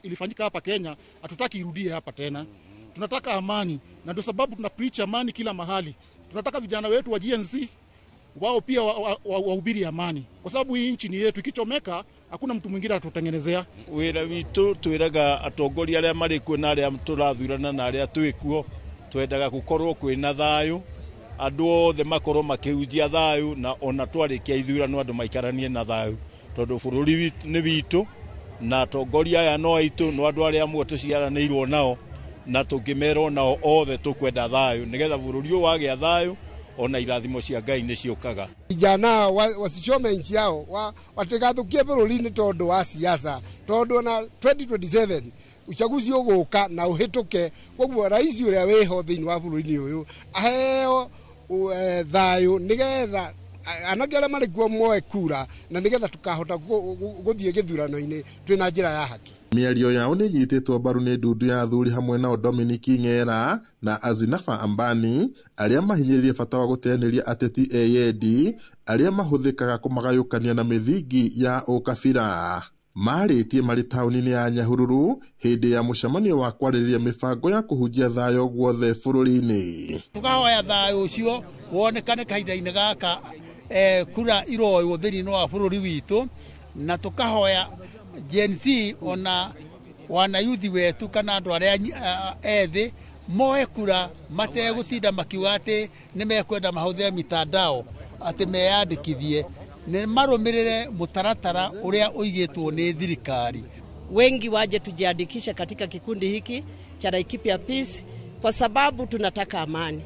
Speaker 8: ilifanyika hapa Kenya, hatutaki irudie hapa tena. Tunataka amani, na ndio sababu tuna preach amani kila mahali. Tunataka vijana wetu wa GNC wao pia wahubiri amani, kwa sababu hii nchi ni yetu, ikichomeka hakuna mtu mwingine atutengenezea.
Speaker 9: Wĩra witũ twĩraga atongoria arĩa marĩ kuo na arĩa tũrathurana na arĩa twĩkuo, twendaga gũkorwo kwĩna thayũ, andũ othe makorwo makĩhunjia thayũ, na ona twarĩkia ithurano andũ maikaranie na thayũ, tondũ bũrũri nĩ witũ na atongoria aya no aitũ, no andũ arĩa amwe tũciaranĩirwo nao na tũngĩmerwo nao othe tũkwenda thayũ, nĩgetha bũrũri ũyũ wagĩa thayũ ona irathimo cia Ngai nĩ ciũkaga.
Speaker 10: Vijana wasichome nchi yao, watigathukie bũrũri-inĩ tondũ wa siasa, tondũ na 2027 uchaguzi ũgũka na ũhĩtũke, koguo rais ũrĩa wĩho thĩinĩ wa bũrũri-inĩ ũyũ aheo thayũ nĩgetha anake arĩa marĩ kuo moe kura na nĩgetha tukahota gũthiĩ gĩthurano-inĩ twĩna njĩra ya haki.
Speaker 7: Mĩario yao nĩ nyitĩtwo mbaru nĩ ndundu ya athuri hamwe nao Dominic Ng'era na Azinafa Ambani arĩa mahinyĩrĩirie bata wa gũteanĩria ateti eyendi arĩa mahũthĩkaga kũmagayũkania na mĩthingi ya ũkabira. Marĩtie marĩ taũni-inĩ ya Nyahururu hĩndĩ ya mũcemanio wa kwarĩrĩria mĩbango ya kũhunjia thayũ guothe bũrũri-inĩ.
Speaker 8: Tukahoya thayũ ũcio wonekane kahinda-inĩ gaka kura iroywo thĩinĩ wa bũrũri witũ, na tukahoya Gen Z ona wanayuthi wetu kana andũ arĩa ethĩ moe kura mategũtinda makiuga atĩ nĩ mekwenda mahũthĩre mitandao atĩ meyandĩkithie, nĩ marũmĩrĩre mũtaratara ũrĩa ũigĩtwo nĩ thirikari.
Speaker 11: Wengi waje tujiandikishe katika kikundi hiki cha Laikipia Peace kwa sababu tunataka amani.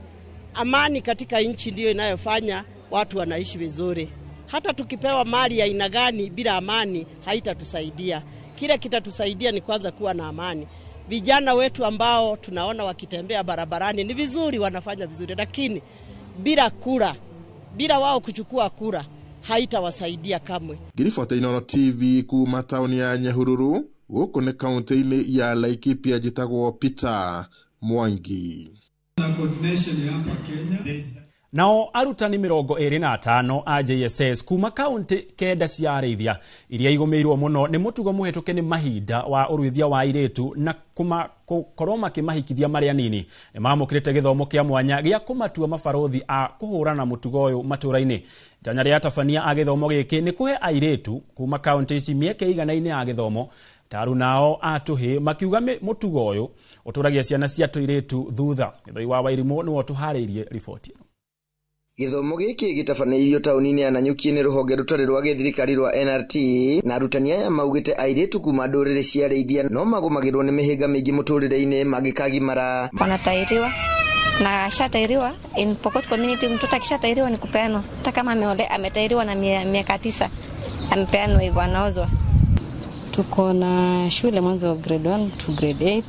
Speaker 11: Amani katika nchi ndio inayofanya watu wanaishi vizuri. Hata tukipewa mali ya aina gani bila amani haitatusaidia. Kile kitatusaidia ni kwanza kuwa na amani. Vijana wetu ambao tunaona wakitembea barabarani ni vizuri, wanafanya vizuri, lakini bila kura, bila wao kuchukua kura, haitawasaidia kamwe.
Speaker 7: Ngiriboti Inooro TV kuma tauni ya Nyahururu guku ni kaunti-ini ya Laikipia jitagwo Peter Mwangi.
Speaker 1: Nao arutani 25 a JSS kuma kaunti kenda cia Arĩithia iria igomeirwo muno ni mutugo muhetuke ni mahinda wa uruithia wa airetu na kukorwo makimahikithia maria nini ni mamukirite githomo kia mwanya gia kumatua mabarothi a kuhurana mutugo uyu maturaini. Itanya ria tabania a githomo giki ni kuhe airetu kuma kaunti ici mieke igana-ini ya githomo. Taru nao atuhi makiuga mutugo uyu uturagia ciana cia tuiretu thutha. Githoi wa Wairimu ni wotuhariirie riboti.
Speaker 12: Githomo giki gitabanĩirio taũni-inĩ ya Nanyuki nĩ rũhonge rũtarĩ rwa gĩthirikari rwa NRT, na arutani aya maugĩte airĩtu kuma ndũrĩrĩ cia Arĩithia no magũmagĩrwo nĩ mĩhĩnga mĩingĩ mũtũrĩre-inĩ mangĩkagimara.
Speaker 13: Wanatairiwa na ashatairiwa in Pokot community, mtoto akishatairiwa ni kupeanwa. Hata kama ametairiwa na miaka 9 amepeanwa hivyo, anaozwa.
Speaker 14: Tuko na shule mwanzo grade 1 to grade 8,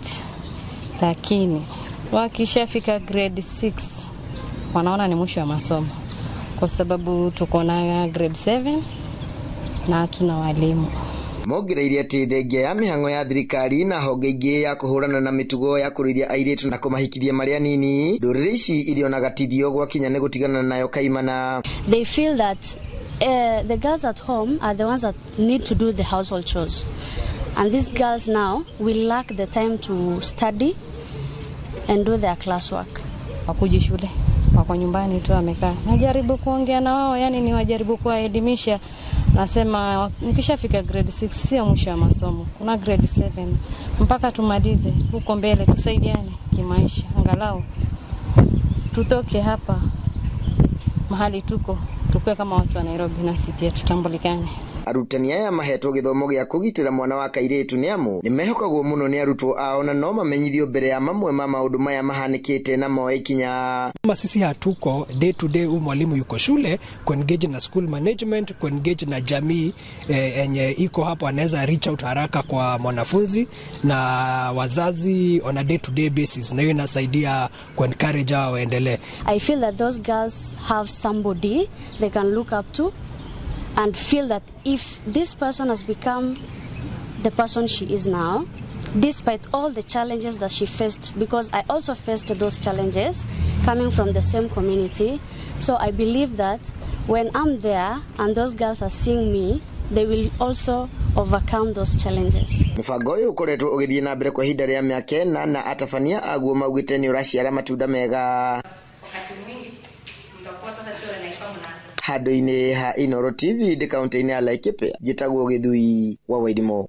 Speaker 14: lakini wakishafika grade 6 wanaona ni mwisho wa masomo, kwa sababu tuko na grade 7 na tuna walimu.
Speaker 12: Mogereire ati thengia ya mihango ya thirikari na honge ingĩ ya kuhurana na mitugo ya kuruithia airetu na kumahikithia maria nini, ndũrĩrĩ ici irionaga tithio gwakinya nĩ gũtigana nayo kaimana.
Speaker 13: They feel that the girls at home are the ones that need to do the household chores, and these girls now will lack the time to study and do their classwork.
Speaker 14: Wakuji shule, wako nyumbani tu wamekaa. Najaribu kuongea na wao, yani ni wajaribu kuwaelimisha. Nasema mkishafika grade 6 sio mwisho wa masomo. Kuna grade 7 mpaka tumalize huko mbele, tusaidiane kimaisha. Angalau tutoke hapa mahali tukue kama watu wa Nairobi na sisi pia tutambulikane.
Speaker 12: Arutani aya mahetwo githomo gĩa kũgitĩra mwana wa kairĩtu nĩ amu nĩ mehokagwo mũno nĩ arutwo ao na no mamenyithio mbere ya mamwe ma maũndũ maya mahanĩkĩte na moe ikinya.
Speaker 15: Kama sisi hatuko day to day, mwalimu yuko shule kuengage na school management, kuengage na jamii enye iko hapo, anaweza reach out haraka kwa mwanafunzi na wazazi on a day to day basis, na hiyo inasaidia kuencourage hao waendelee.
Speaker 13: I feel that those girls have somebody they can look up to and feel that if this person has become the person she is now, despite all the challenges that she faced, because I also faced those challenges coming from the same community, so I believe that when I'm there and those girls are seeing me, they will also overcome those challenges.
Speaker 12: Mũbango ũyũ ũkoretwo ũgĩthiĩ na mbere kwa ihinda rĩa mĩaka 4 na atabania aguo maugĩte nĩ ũraciara matunda mega. Handũ-inĩ ha Inooro TV de kaunti-inĩ ya Laikipia jitagwo Githui wa Wairimu.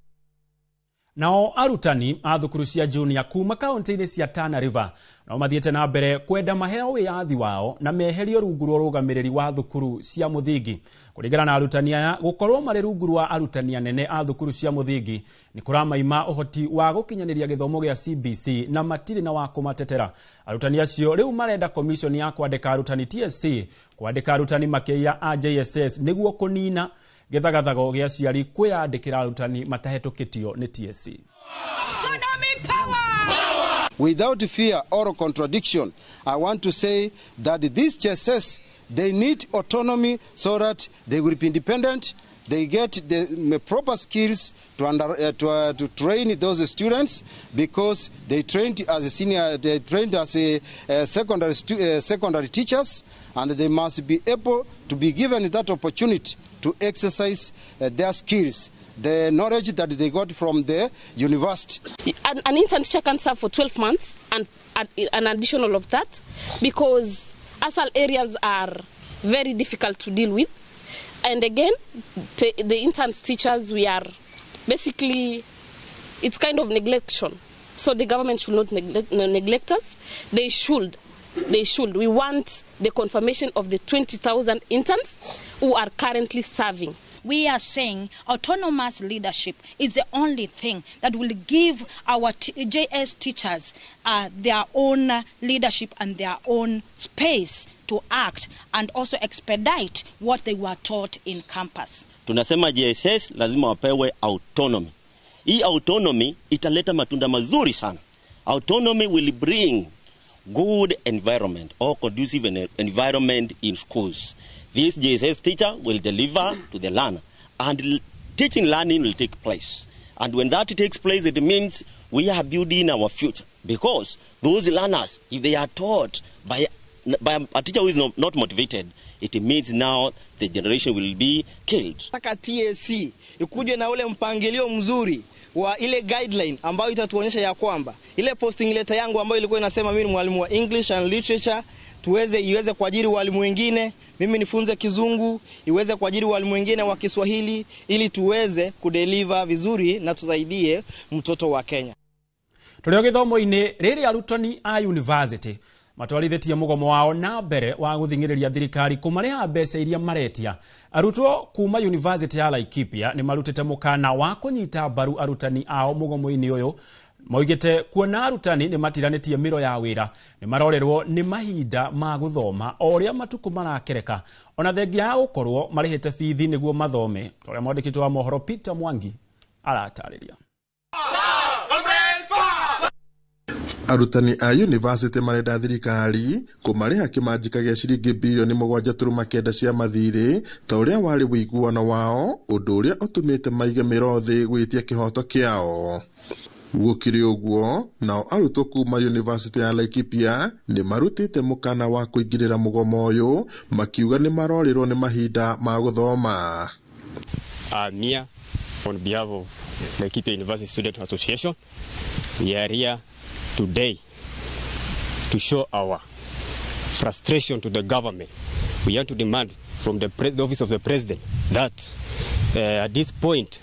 Speaker 1: Nao arutani a thukuru cia junior kuma kaunti-inĩ cia Tana River no mathiĩte na mbere kwenda maheo wĩyathi wao na meherio rungu rwa rũgamĩrĩri wa thukuru cia mũthingi. Kũringana na arutani aya, gũkorwo marĩ rungu rwa arutani anene a thukuru cia mũthingi nĩ kũramaima ũhoti wa gũkinyanĩria gĩthomo gĩa CBC na matirĩ na wa kũmatetera. Arutani acio rĩu marenda commission ya kwandĩka arutani TSC kwandĩka arutani makĩria a JSS nĩguo kũnina gĩthagathago gĩa ciari kwĩyandĩkĩra arutani matahetũkĩtio nĩ TSC.
Speaker 16: Without fear or contradiction, I want to say that these JSS, they need autonomy so that they will be independent. They get the proper skills to train those students, because they trained as a senior, they trained as a secondary teachers, and they must be able to be given that opportunity to exercise their skills, the knowledge that they got from the university.
Speaker 17: An intern teacher can serve for 12 months and an additional of that, because ASAL areas are very difficult to deal with. And again, the intern teachers, we are basically, it's kind of neglection. So the government should not neglect us. They should. We want the confirmation of the 20,000 interns who are currently serving.
Speaker 27: We are saying autonomous leadership is the only thing that will give our JS teachers their own leadership and their own space to act and also expedite what they were taught in campus.
Speaker 28: Tunasema JSS lazima wapewe autonomy. Hii autonomy italeta matunda mazuri sana. Autonomy will bring good environment or conducive environment in schools. This JSS teacher will deliver to the learner, and teaching learning will take place. And when that takes place, it means we are building our future, because those learners, if they are taught by a teacher who is not motivated, it means now the generation will be killed.
Speaker 2: Taka TSC ikuje na ule mpangilio mzuri wa ile guideline ambayo itatuonyesha ya kwamba ile posting letter yangu ambayo ilikuwa inasema mimi ni mwalimu wa English and Literature, iweze kuajiri walimu wengine, mimi nifunze Kizungu, iweze kuajiri walimu wengine wa Kiswahili, ili tuweze kudeliver vizuri na tusaidie mtoto wa Kenya.
Speaker 1: Tulio githomo-ini riri arutani a university matwarithitie mugomo wao na mbere wa guthingiriria thirikari kumariha mbeca iria maretia. Arutwo kuma university ya Laikipia ni marutite mukana wa kunyita mbaru arutani ao mugomo-ini uyu, moigite kuona arutani ni matiranitie miro ya wira, ni marorerwo ni mahinda ma guthoma oria matuku marakereka, ona thengia ya gukorwo marihite fithi niguo mathome. Toria mwandikitwo wa mohoro Peter Mwangi aratariria.
Speaker 7: Arutani a university marenda thirikari kumariha kimanjika gya ciringi bilioni 7.9 cia mathirĩ ta uria wari wiguano wao, undu uria utumite maige mirothi gwitia kihoto kiao. Gukiri uguo, nao arutwo kuma university ya Laikipia ni marutite mukana wa kuingirira mugomo uyu, makiuga ni marorirwo ni mahinda ma guthoma.
Speaker 3: Mia, on behalf of Laikipia University Student Association, we are here today to show our frustration to the government. We want to demand from the office of the president that at this point,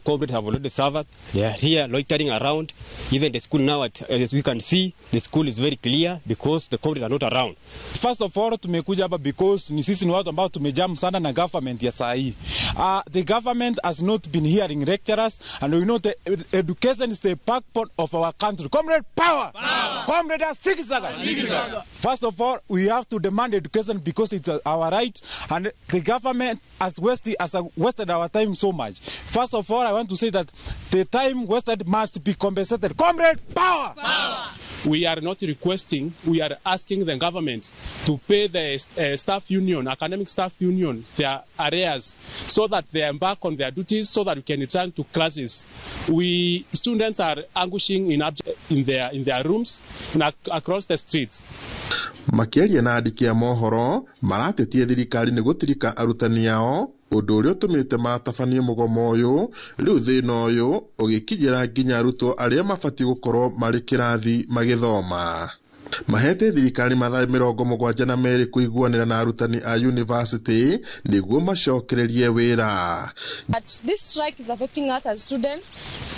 Speaker 3: comrades have already served. They are here loitering around. Even the school now, as we can see, the school is very clear because the comrades are not around.
Speaker 18: First of all, tumekuja hapa because ni sisi ni watu ambao tumejam sana na government ya saa hii. The government has not been hearing lecturers, and we know the education is the backbone of our country. Comrade power! Comrade Sikisaga! First of all, we have to demand education because it's our right, and the government has wasted our time so much. First of all, I want to say that the time wasted must be compensated. Comrade power!
Speaker 19: We are not requesting, we are asking the government to pay the staff union, academic staff union, their arrears, so that they embark on their duties, so that we can return to classes. Students are anguishing in their rooms and across the streets.
Speaker 7: Makiaria na andiki a mohoro maratetie thirikari ni gutirika arutani yao, undu uria utumite matabanie mugomo uyu, riu thina uyu ugikinyira nginya arutwo aria mabati gukorwo mari kirathi magithoma. Mahete thirikari mathaa 72 kuiguanira na arutani a university niguo macokererie wira.
Speaker 20: But this strike is affecting us as students.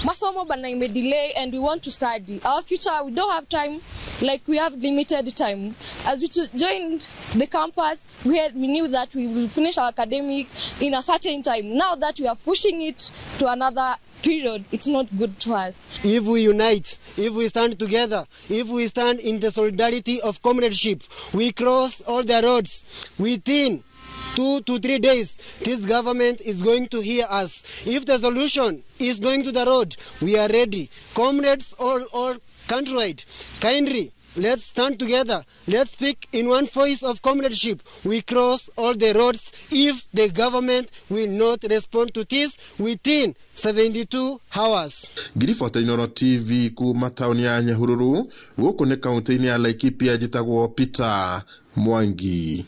Speaker 20: Masomo bana ime delay and we want to study. Our future, we don't have time, like we have limited time. As we joined the campus, we knew that we will finish our academic in a certain time. Now that we are pushing it to another period, it's not good to us.
Speaker 21: If we unite, if we stand together, if we stand in the solidarity of comradeship, we cross all the roads within 2 to 3 days, this government is going to hear us. If the solution is going to the road, we are ready. Comrades all countrywide, kindly, let's stand together. Let's speak in one voice of comradeship. We cross all the roads if the government will not respond to this within 72 hours.
Speaker 7: Girifota Inooro TV kuma tauni ya Nyahururu, guku ni kaunti-ini ya Laikipia, jitagwo Peter Mwangi.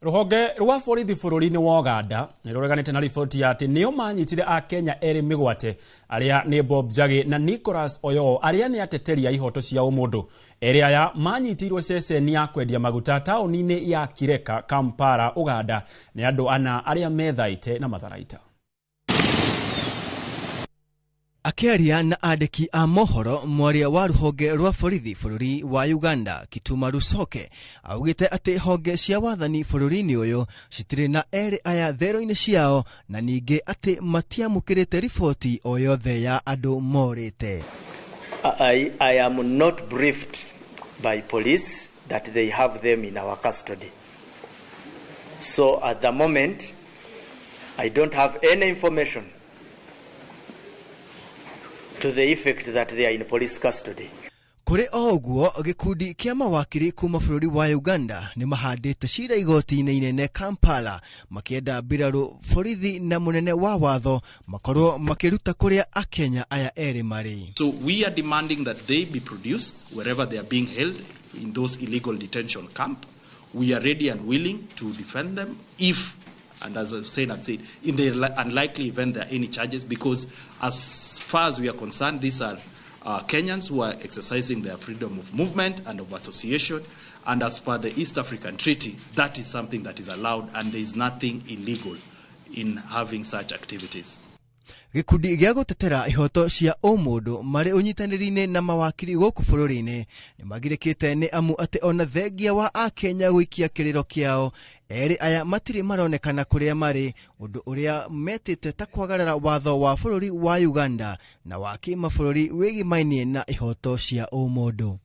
Speaker 1: Ruhonge rwa borithi bururi-ini wa Uganda ni rureganite na riboti ya ati nio manyitire a Kenya eri migwate aria ni Bob Njagi na Nicholas Oyoo aria ni ateteri ya ihoto cia umundu. Eri aya manyitirwo ceceni ya kwendia maguta tauni-ini ya Kireka, Kampala, Uganda ni andu ana aria methaite na matharaita.
Speaker 22: Akiaria na andiki a mohoro, mwaria wa ruhonge rwa borithi bururi wa Uganda Kituma Rusoke augite ati honge cia wathani bururi-ini uyu citire na eri aya thero-ini ciao, na ningi ati matiamukirite riboti o yothe ya andu morite.
Speaker 23: I am not briefed by police that they have them in our custody. So at the moment, I don't have any information to the effect that they are in police custody.
Speaker 22: Kure oguo gikundi kia mawakiri kuma bururi wa Uganda ni mahandite cira igoti-ini inene Kampala makienda mbiraru borithi na munene wa watho makorwo makiruta kuria akenya aya eri mari.
Speaker 4: So we are demanding that they be produced wherever they are being held in those illegal detention camp. We are ready and willing to defend them if, and as I've said, in the unlikely event there are any charges, because as far as we are concerned, these are Kenyans who are exercising their freedom of movement and of association, and as per the East African Treaty, that is something that is allowed, and there is nothing illegal in having such activities.
Speaker 22: Gikundi gya gutetera ihoto cia omundu mari unyitanirine na mawakiri goku bururi-ini ni magirikite ni amu ati ona thengia wa akenya gwikia kiriro kiao eri aya matiri maronekana kuria mari undu uria metite ta kwagarara watho wa bururi wa Uganda na waki mabũrũri wigimainie na ihoto cia omundu.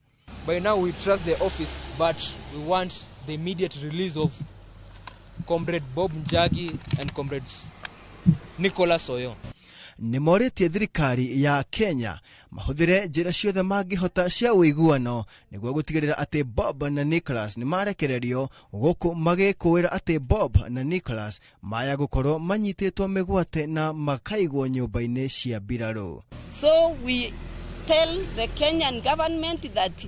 Speaker 5: By now we trust the office, but we want the immediate release of Comrade Bob Njagi and Comrade Nicholas Oyo.
Speaker 22: Ni moritie thirikari ya Kenya mahuthire njira ciothe mangihota cia uiguano niguo gutigirira ati Bob na Nicholas ni marekererio guku magikuira ati Bob na Nicholas maya gukorwo manyititwo migwate na makaigwo nyumba-ini cia mbiraru.
Speaker 11: So we tell the Kenyan government that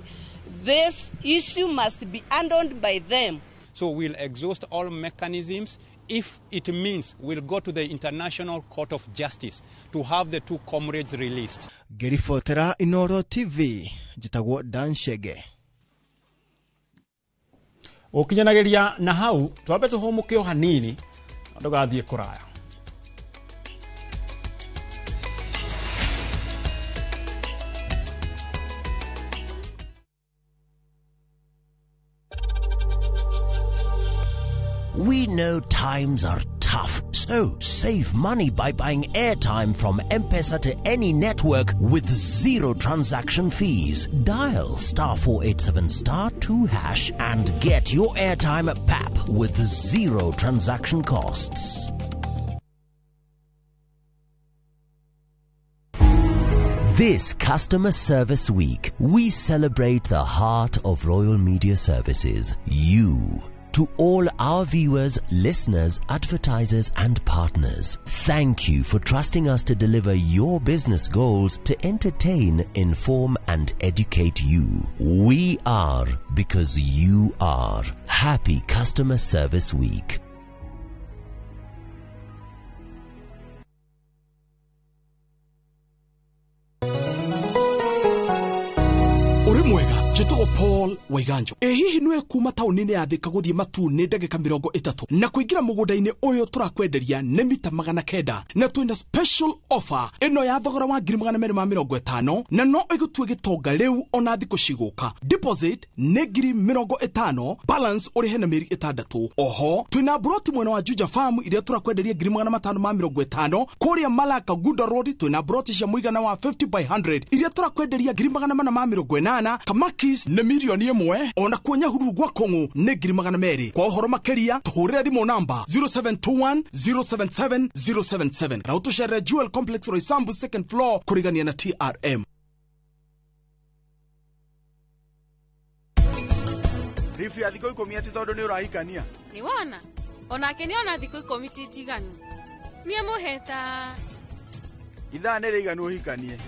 Speaker 11: this issue must be handled by them.
Speaker 6: So we'll exhaust all mechanisms. If it means we'll go to the International Court of Justice to have the two comrades released.
Speaker 22: Gerifotera Inoro TV, jitagwo Dan Shege.
Speaker 1: Ukinyanageria na hau, twambe tuhumuke hanini, ndogathie kuraya.
Speaker 9: We know times are tough, so save money by buying airtime from M-Pesa to any network with zero transaction fees. Dial *487*2# and get your airtime PAP with zero transaction costs. This Customer Service Week, we celebrate the heart of Royal Media Services, you. To all our viewers, listeners, advertisers and partners, thank you for trusting us to deliver your business goals to entertain, inform and educate you. We are because you are. Happy Customer Service Week.
Speaker 10: Mwega jitugo Paul Waiganjo hihi nwe kuma taunini ya Thika guthie Matune ndagika 30 na kuingira mugunda-ini uyu turakwenderia ne mita 900 na twina special offer ino ya thogora wa 250 na no igutue gitonga riu ona thiko ciguka. Deposit ne 50, balance uri hena meri 6. Oho twina broti mwena wa Juja Farm iria turakwenderia 550 kuria Malaka Gunda Road. Twina broti cia muigana wa 50 by 100 iria turakwenderia 480 Kamakis ne milioni 1 ona kuonya huru gwa Kongo ne 200. Kwa uhoro makeria tuhurire thimo namba 0721 077 077 na utushere Jewel Complex Roysambu second floor kurigania na TRM.
Speaker 24: Rifu ya thiko 10 ati tondu ni urahikania
Speaker 25: ni wona ona keni ona thiko 10 titiganu nie muheta
Speaker 24: itha ne reiganu uhikanie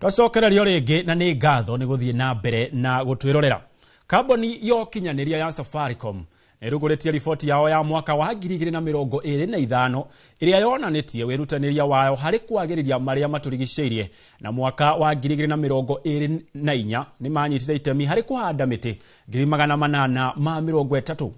Speaker 1: Twacokererio ringi na ni ngatho ni guthie na mbere na gutwirorera. Kamboni yo kinyaniria ya Safaricom niruguretie riboti yao ya mwaka wa 2025 iria yonanitie wirutaniria wao hari kwagiriria maria maturigiceirie na mwaka wa 2024 ni manyitire itemi hari kuhanda miti 830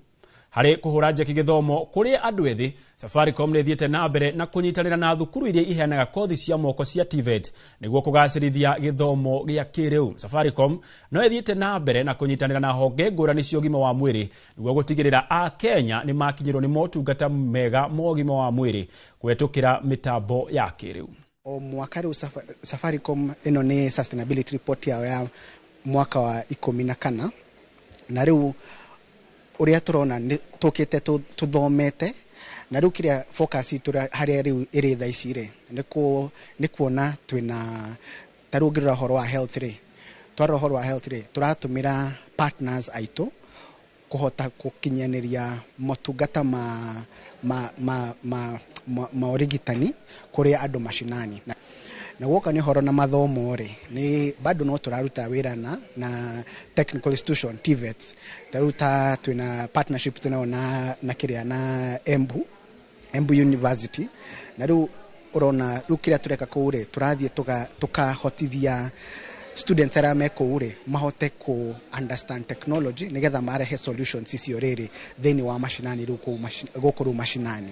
Speaker 1: hari kuhura njeki githomo kuri andu ethi. Safaricom ni thiete na mbere na kunyitanira na thukuru iria iheanaga kothi cia moko cia TVET niguo kugacirithia githomo gia kiriu. Safaricom no thiete na mbere na kunyitanira na honge ngurani cia ugima wa mwiri niguo gutigirira a Kenya ni makinyirwo ni motungata mega ma ugima wa mwiri kwetukira mitambo ya kiriu. Safaricom ni thiete na mbere na kunyitanira na honge ngurani cia ugima wa mwiri niguo gutigirira a Kenya ni makinyirwo ni motungata mega ma ugima wa mwiri kwetukira mitambo ya kiriu.
Speaker 8: O mwaka rĩu Safaricom ĩno nĩ sustainability report yao ya mwaka wa 14 na rĩu ũrĩa tũrona tũkĩte tũthomete na rĩu kĩrĩa focus harĩa rĩu ĩrĩ thaa ici rĩ nĩ kuona twĩna tarĩu ngĩrora ũhoro wa health rĩ twarora ũhoro wa health rĩ tũratũmĩra partners aitũ kuhota kukinyanĩria motungata ma urigitani kũrĩa andũ mashinani na woka ni horo na mathomo ri ni bado no turaruta wira na technical institution TVETs taruta twina partnership tunaona na kiria na Embu University na ru urona rukiria tureka kuure turathie tukahotithia students ara me kuure mahote ku understand technology nigetha marehe solutions icio riri theni wa mashinani ru gukuru mashinani.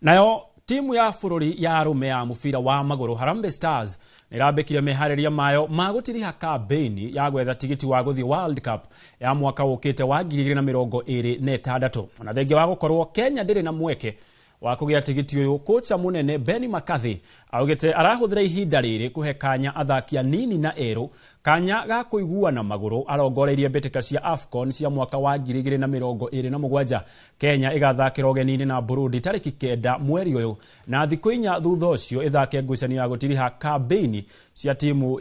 Speaker 1: Nayo timu ya bururi ya arume ya mubira wa maguru Harambee Stars nirambikire mehareria mayo magutiriha campaign ya gwetha tigiti wa guthi World Cup ya mwaka ukite wa 2026 na thenge wa gukorwo Kenya ndiri na mweke wa kugia tigiti uyu kocha munene Benny McCarthy augite arahuthira ihinda riri kuhe kanya athaki anini na eru kanya ga kuiguana maguru arongoreirie mbitika cia AFCON cia mwaka wa 2027 Kenya igathakira ugenini na Burundi tariki 9 mweri uyu na thikũ 4 thutha ucio ithake ngucanio ya gutiriha campaign cia timu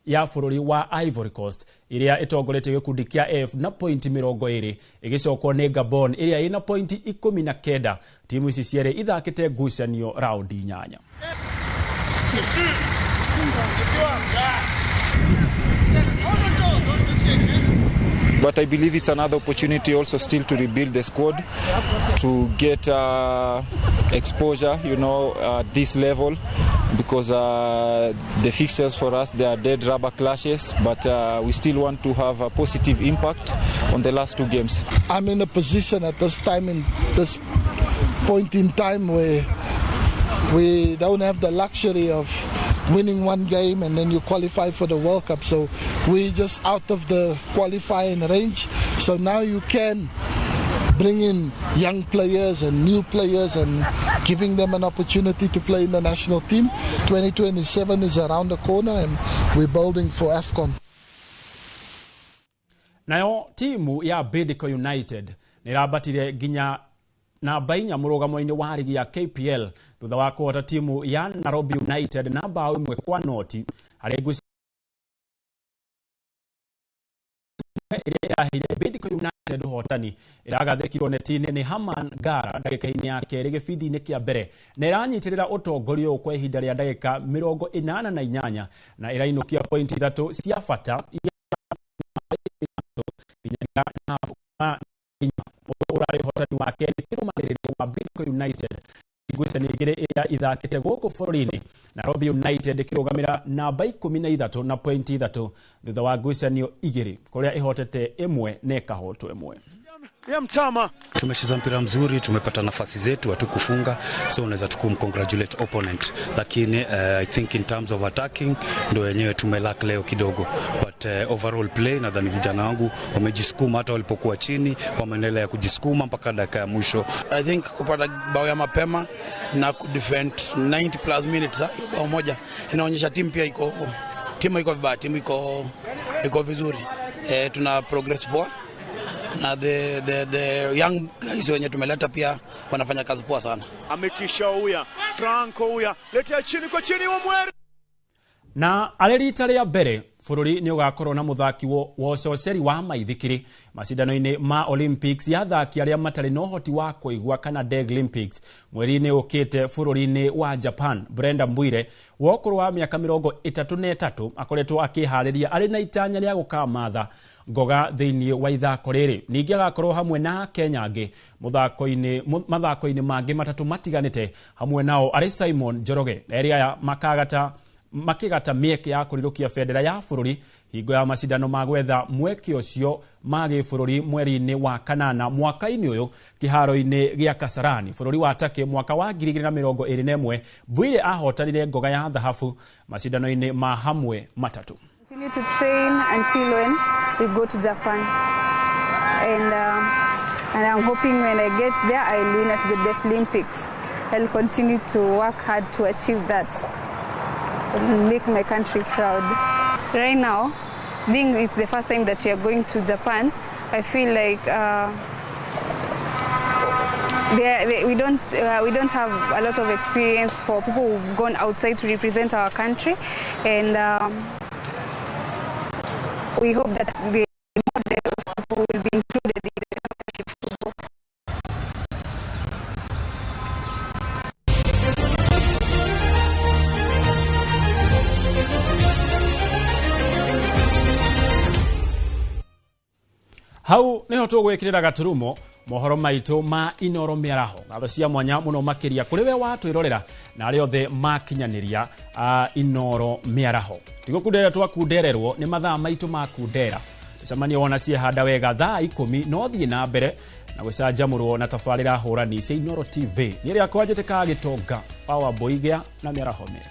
Speaker 1: ya bururi wa Ivory Coast iria itongoretie gikundi kia F na point 20 igicokwo ni Gabon iria ina point 19. Timu ici ciere ithakite ngucanio round 8.
Speaker 12: But I believe it's another opportunity also still to rebuild the squad, to get exposure, at this level, because the fixtures for us, they are dead rubber clashes, but we still want to have a positive impact on the last 2 games.
Speaker 13: I'm in a position at this time, in this point in time, where we don't have the luxury of winning 1 game and then you qualify for the World Cup. So we're just out of the qualifying range. So now you can bring in young players and new players and giving them an opportunity to play in the national team. 2027 is around the corner and we're building for AFCON.
Speaker 1: Nayo timu ya Bidco United nirabatire ginya na bainya murugamo-ini wa ligi ya KPL thutha wa kuhota timu ya Nairobi United na bao 1-0 harĩ ngucanio ya Bidco United hotani iragathekirwo neti-inĩ ni Haman Gara ndagĩka-inĩ ya kerĩ gĩbindi-inĩ kĩa mbere na iranyitirĩra ũtongoria kwa ihinda rĩa ndagĩka 88 na irainũkia point 3 cia bata urari hotani wa kerĩ kĩrũmanĩrĩrio wa Bidco United ngucanio igĩrĩ iria ithakĩte gũkũ bũrũri-inĩ. Nairobi United ĩkĩrũgamĩra namba 13 na point 3 thutha wa ngucanio igĩrĩ kũrĩa ihotete 1 na ĩkahotwo 1.
Speaker 14: Ya Mtama tumecheza mpira mzuri, tumepata nafasi zetu hatukufunga, so unaweza tukumcongratulate opponent, lakini I think in terms of attacking ndio wenyewe tumelack leo kidogo, but overall play nadhani vijana wangu wamejisukuma, hata walipokuwa chini wameendelea kujisukuma mpaka dakika ya mwisho.
Speaker 15: I think kupata bao ya mapema na defend 90 plus minutes bao moja inaonyesha timu pia iko vibaya, timu iko vizuri, tuna progress poa na the young guys wenye tumeleta pia wanafanya kazi poa sana.
Speaker 14: Ametisha huya Franco huya letea chini kwa chini Omweri
Speaker 1: na arerita rĩa mbere bũrũri nĩ ũgakorwo na mũthaki wa ũcoceri wa maithikiri macindano-inĩ ma Olympics ya athaki arĩa matarĩ na ũhoti wa kũigua kana Deaf Olympics mweri-inĩ ũkĩte bũrũri-inĩ wa Japan. Brenda Mbwire wa ũkũrũ wa mĩaka 33 akoretwo akĩharĩria arĩ na itanya rĩa gũkamatha ngoga thĩinĩ wa ithako rĩrĩ. Ningĩ agakorwo hamwe na Kenya angĩ mathako-inĩ mangĩ matatũ matiganĩte, hamwe nao arĩ Simon Njoroge erĩa makigata mieke ya kurirukia bendera ya bũrũri hingo ya macindano ma gwetha mweke ũcio ma gĩbũrũri mweri-inĩ wa kanana mwaka-inĩ ũyũ kĩharo-inĩ gĩa Kasarani bũrũri wa Turkey mwaka wa 2021. Mbwire ahotanire ngoga ya thahabu macindano-inĩ ma hamwe matatũ.
Speaker 16: Continue to train until when
Speaker 2: we go to Japan. And I'm hoping when I get there, I'll win at the Deaflympics. I'll continue to work hard to achieve that, and make my country proud. Right now, being it's the first time that we are going to Japan, I feel like we don't have a lot of experience for people who've gone outside to represent our country, and we hope that the people will be included in the championships to go.
Speaker 1: Hau niho tugwikirira gaturumo mohoro maitu ma Inoro Miaraho ngatho cia mwanya muno makiria kuri we watwirorera na ari othe makinyaniria Inoro Miaraho tigukundera twakundererwo ni mathaa maitu makundera icemania wona cie handa wega thaa 10 no thie na mbere na gwicanjamurwo na tabarira hurani cia Inoro TV ni ria kwajete ka gitonga Power Boy gea na Miaraho mega.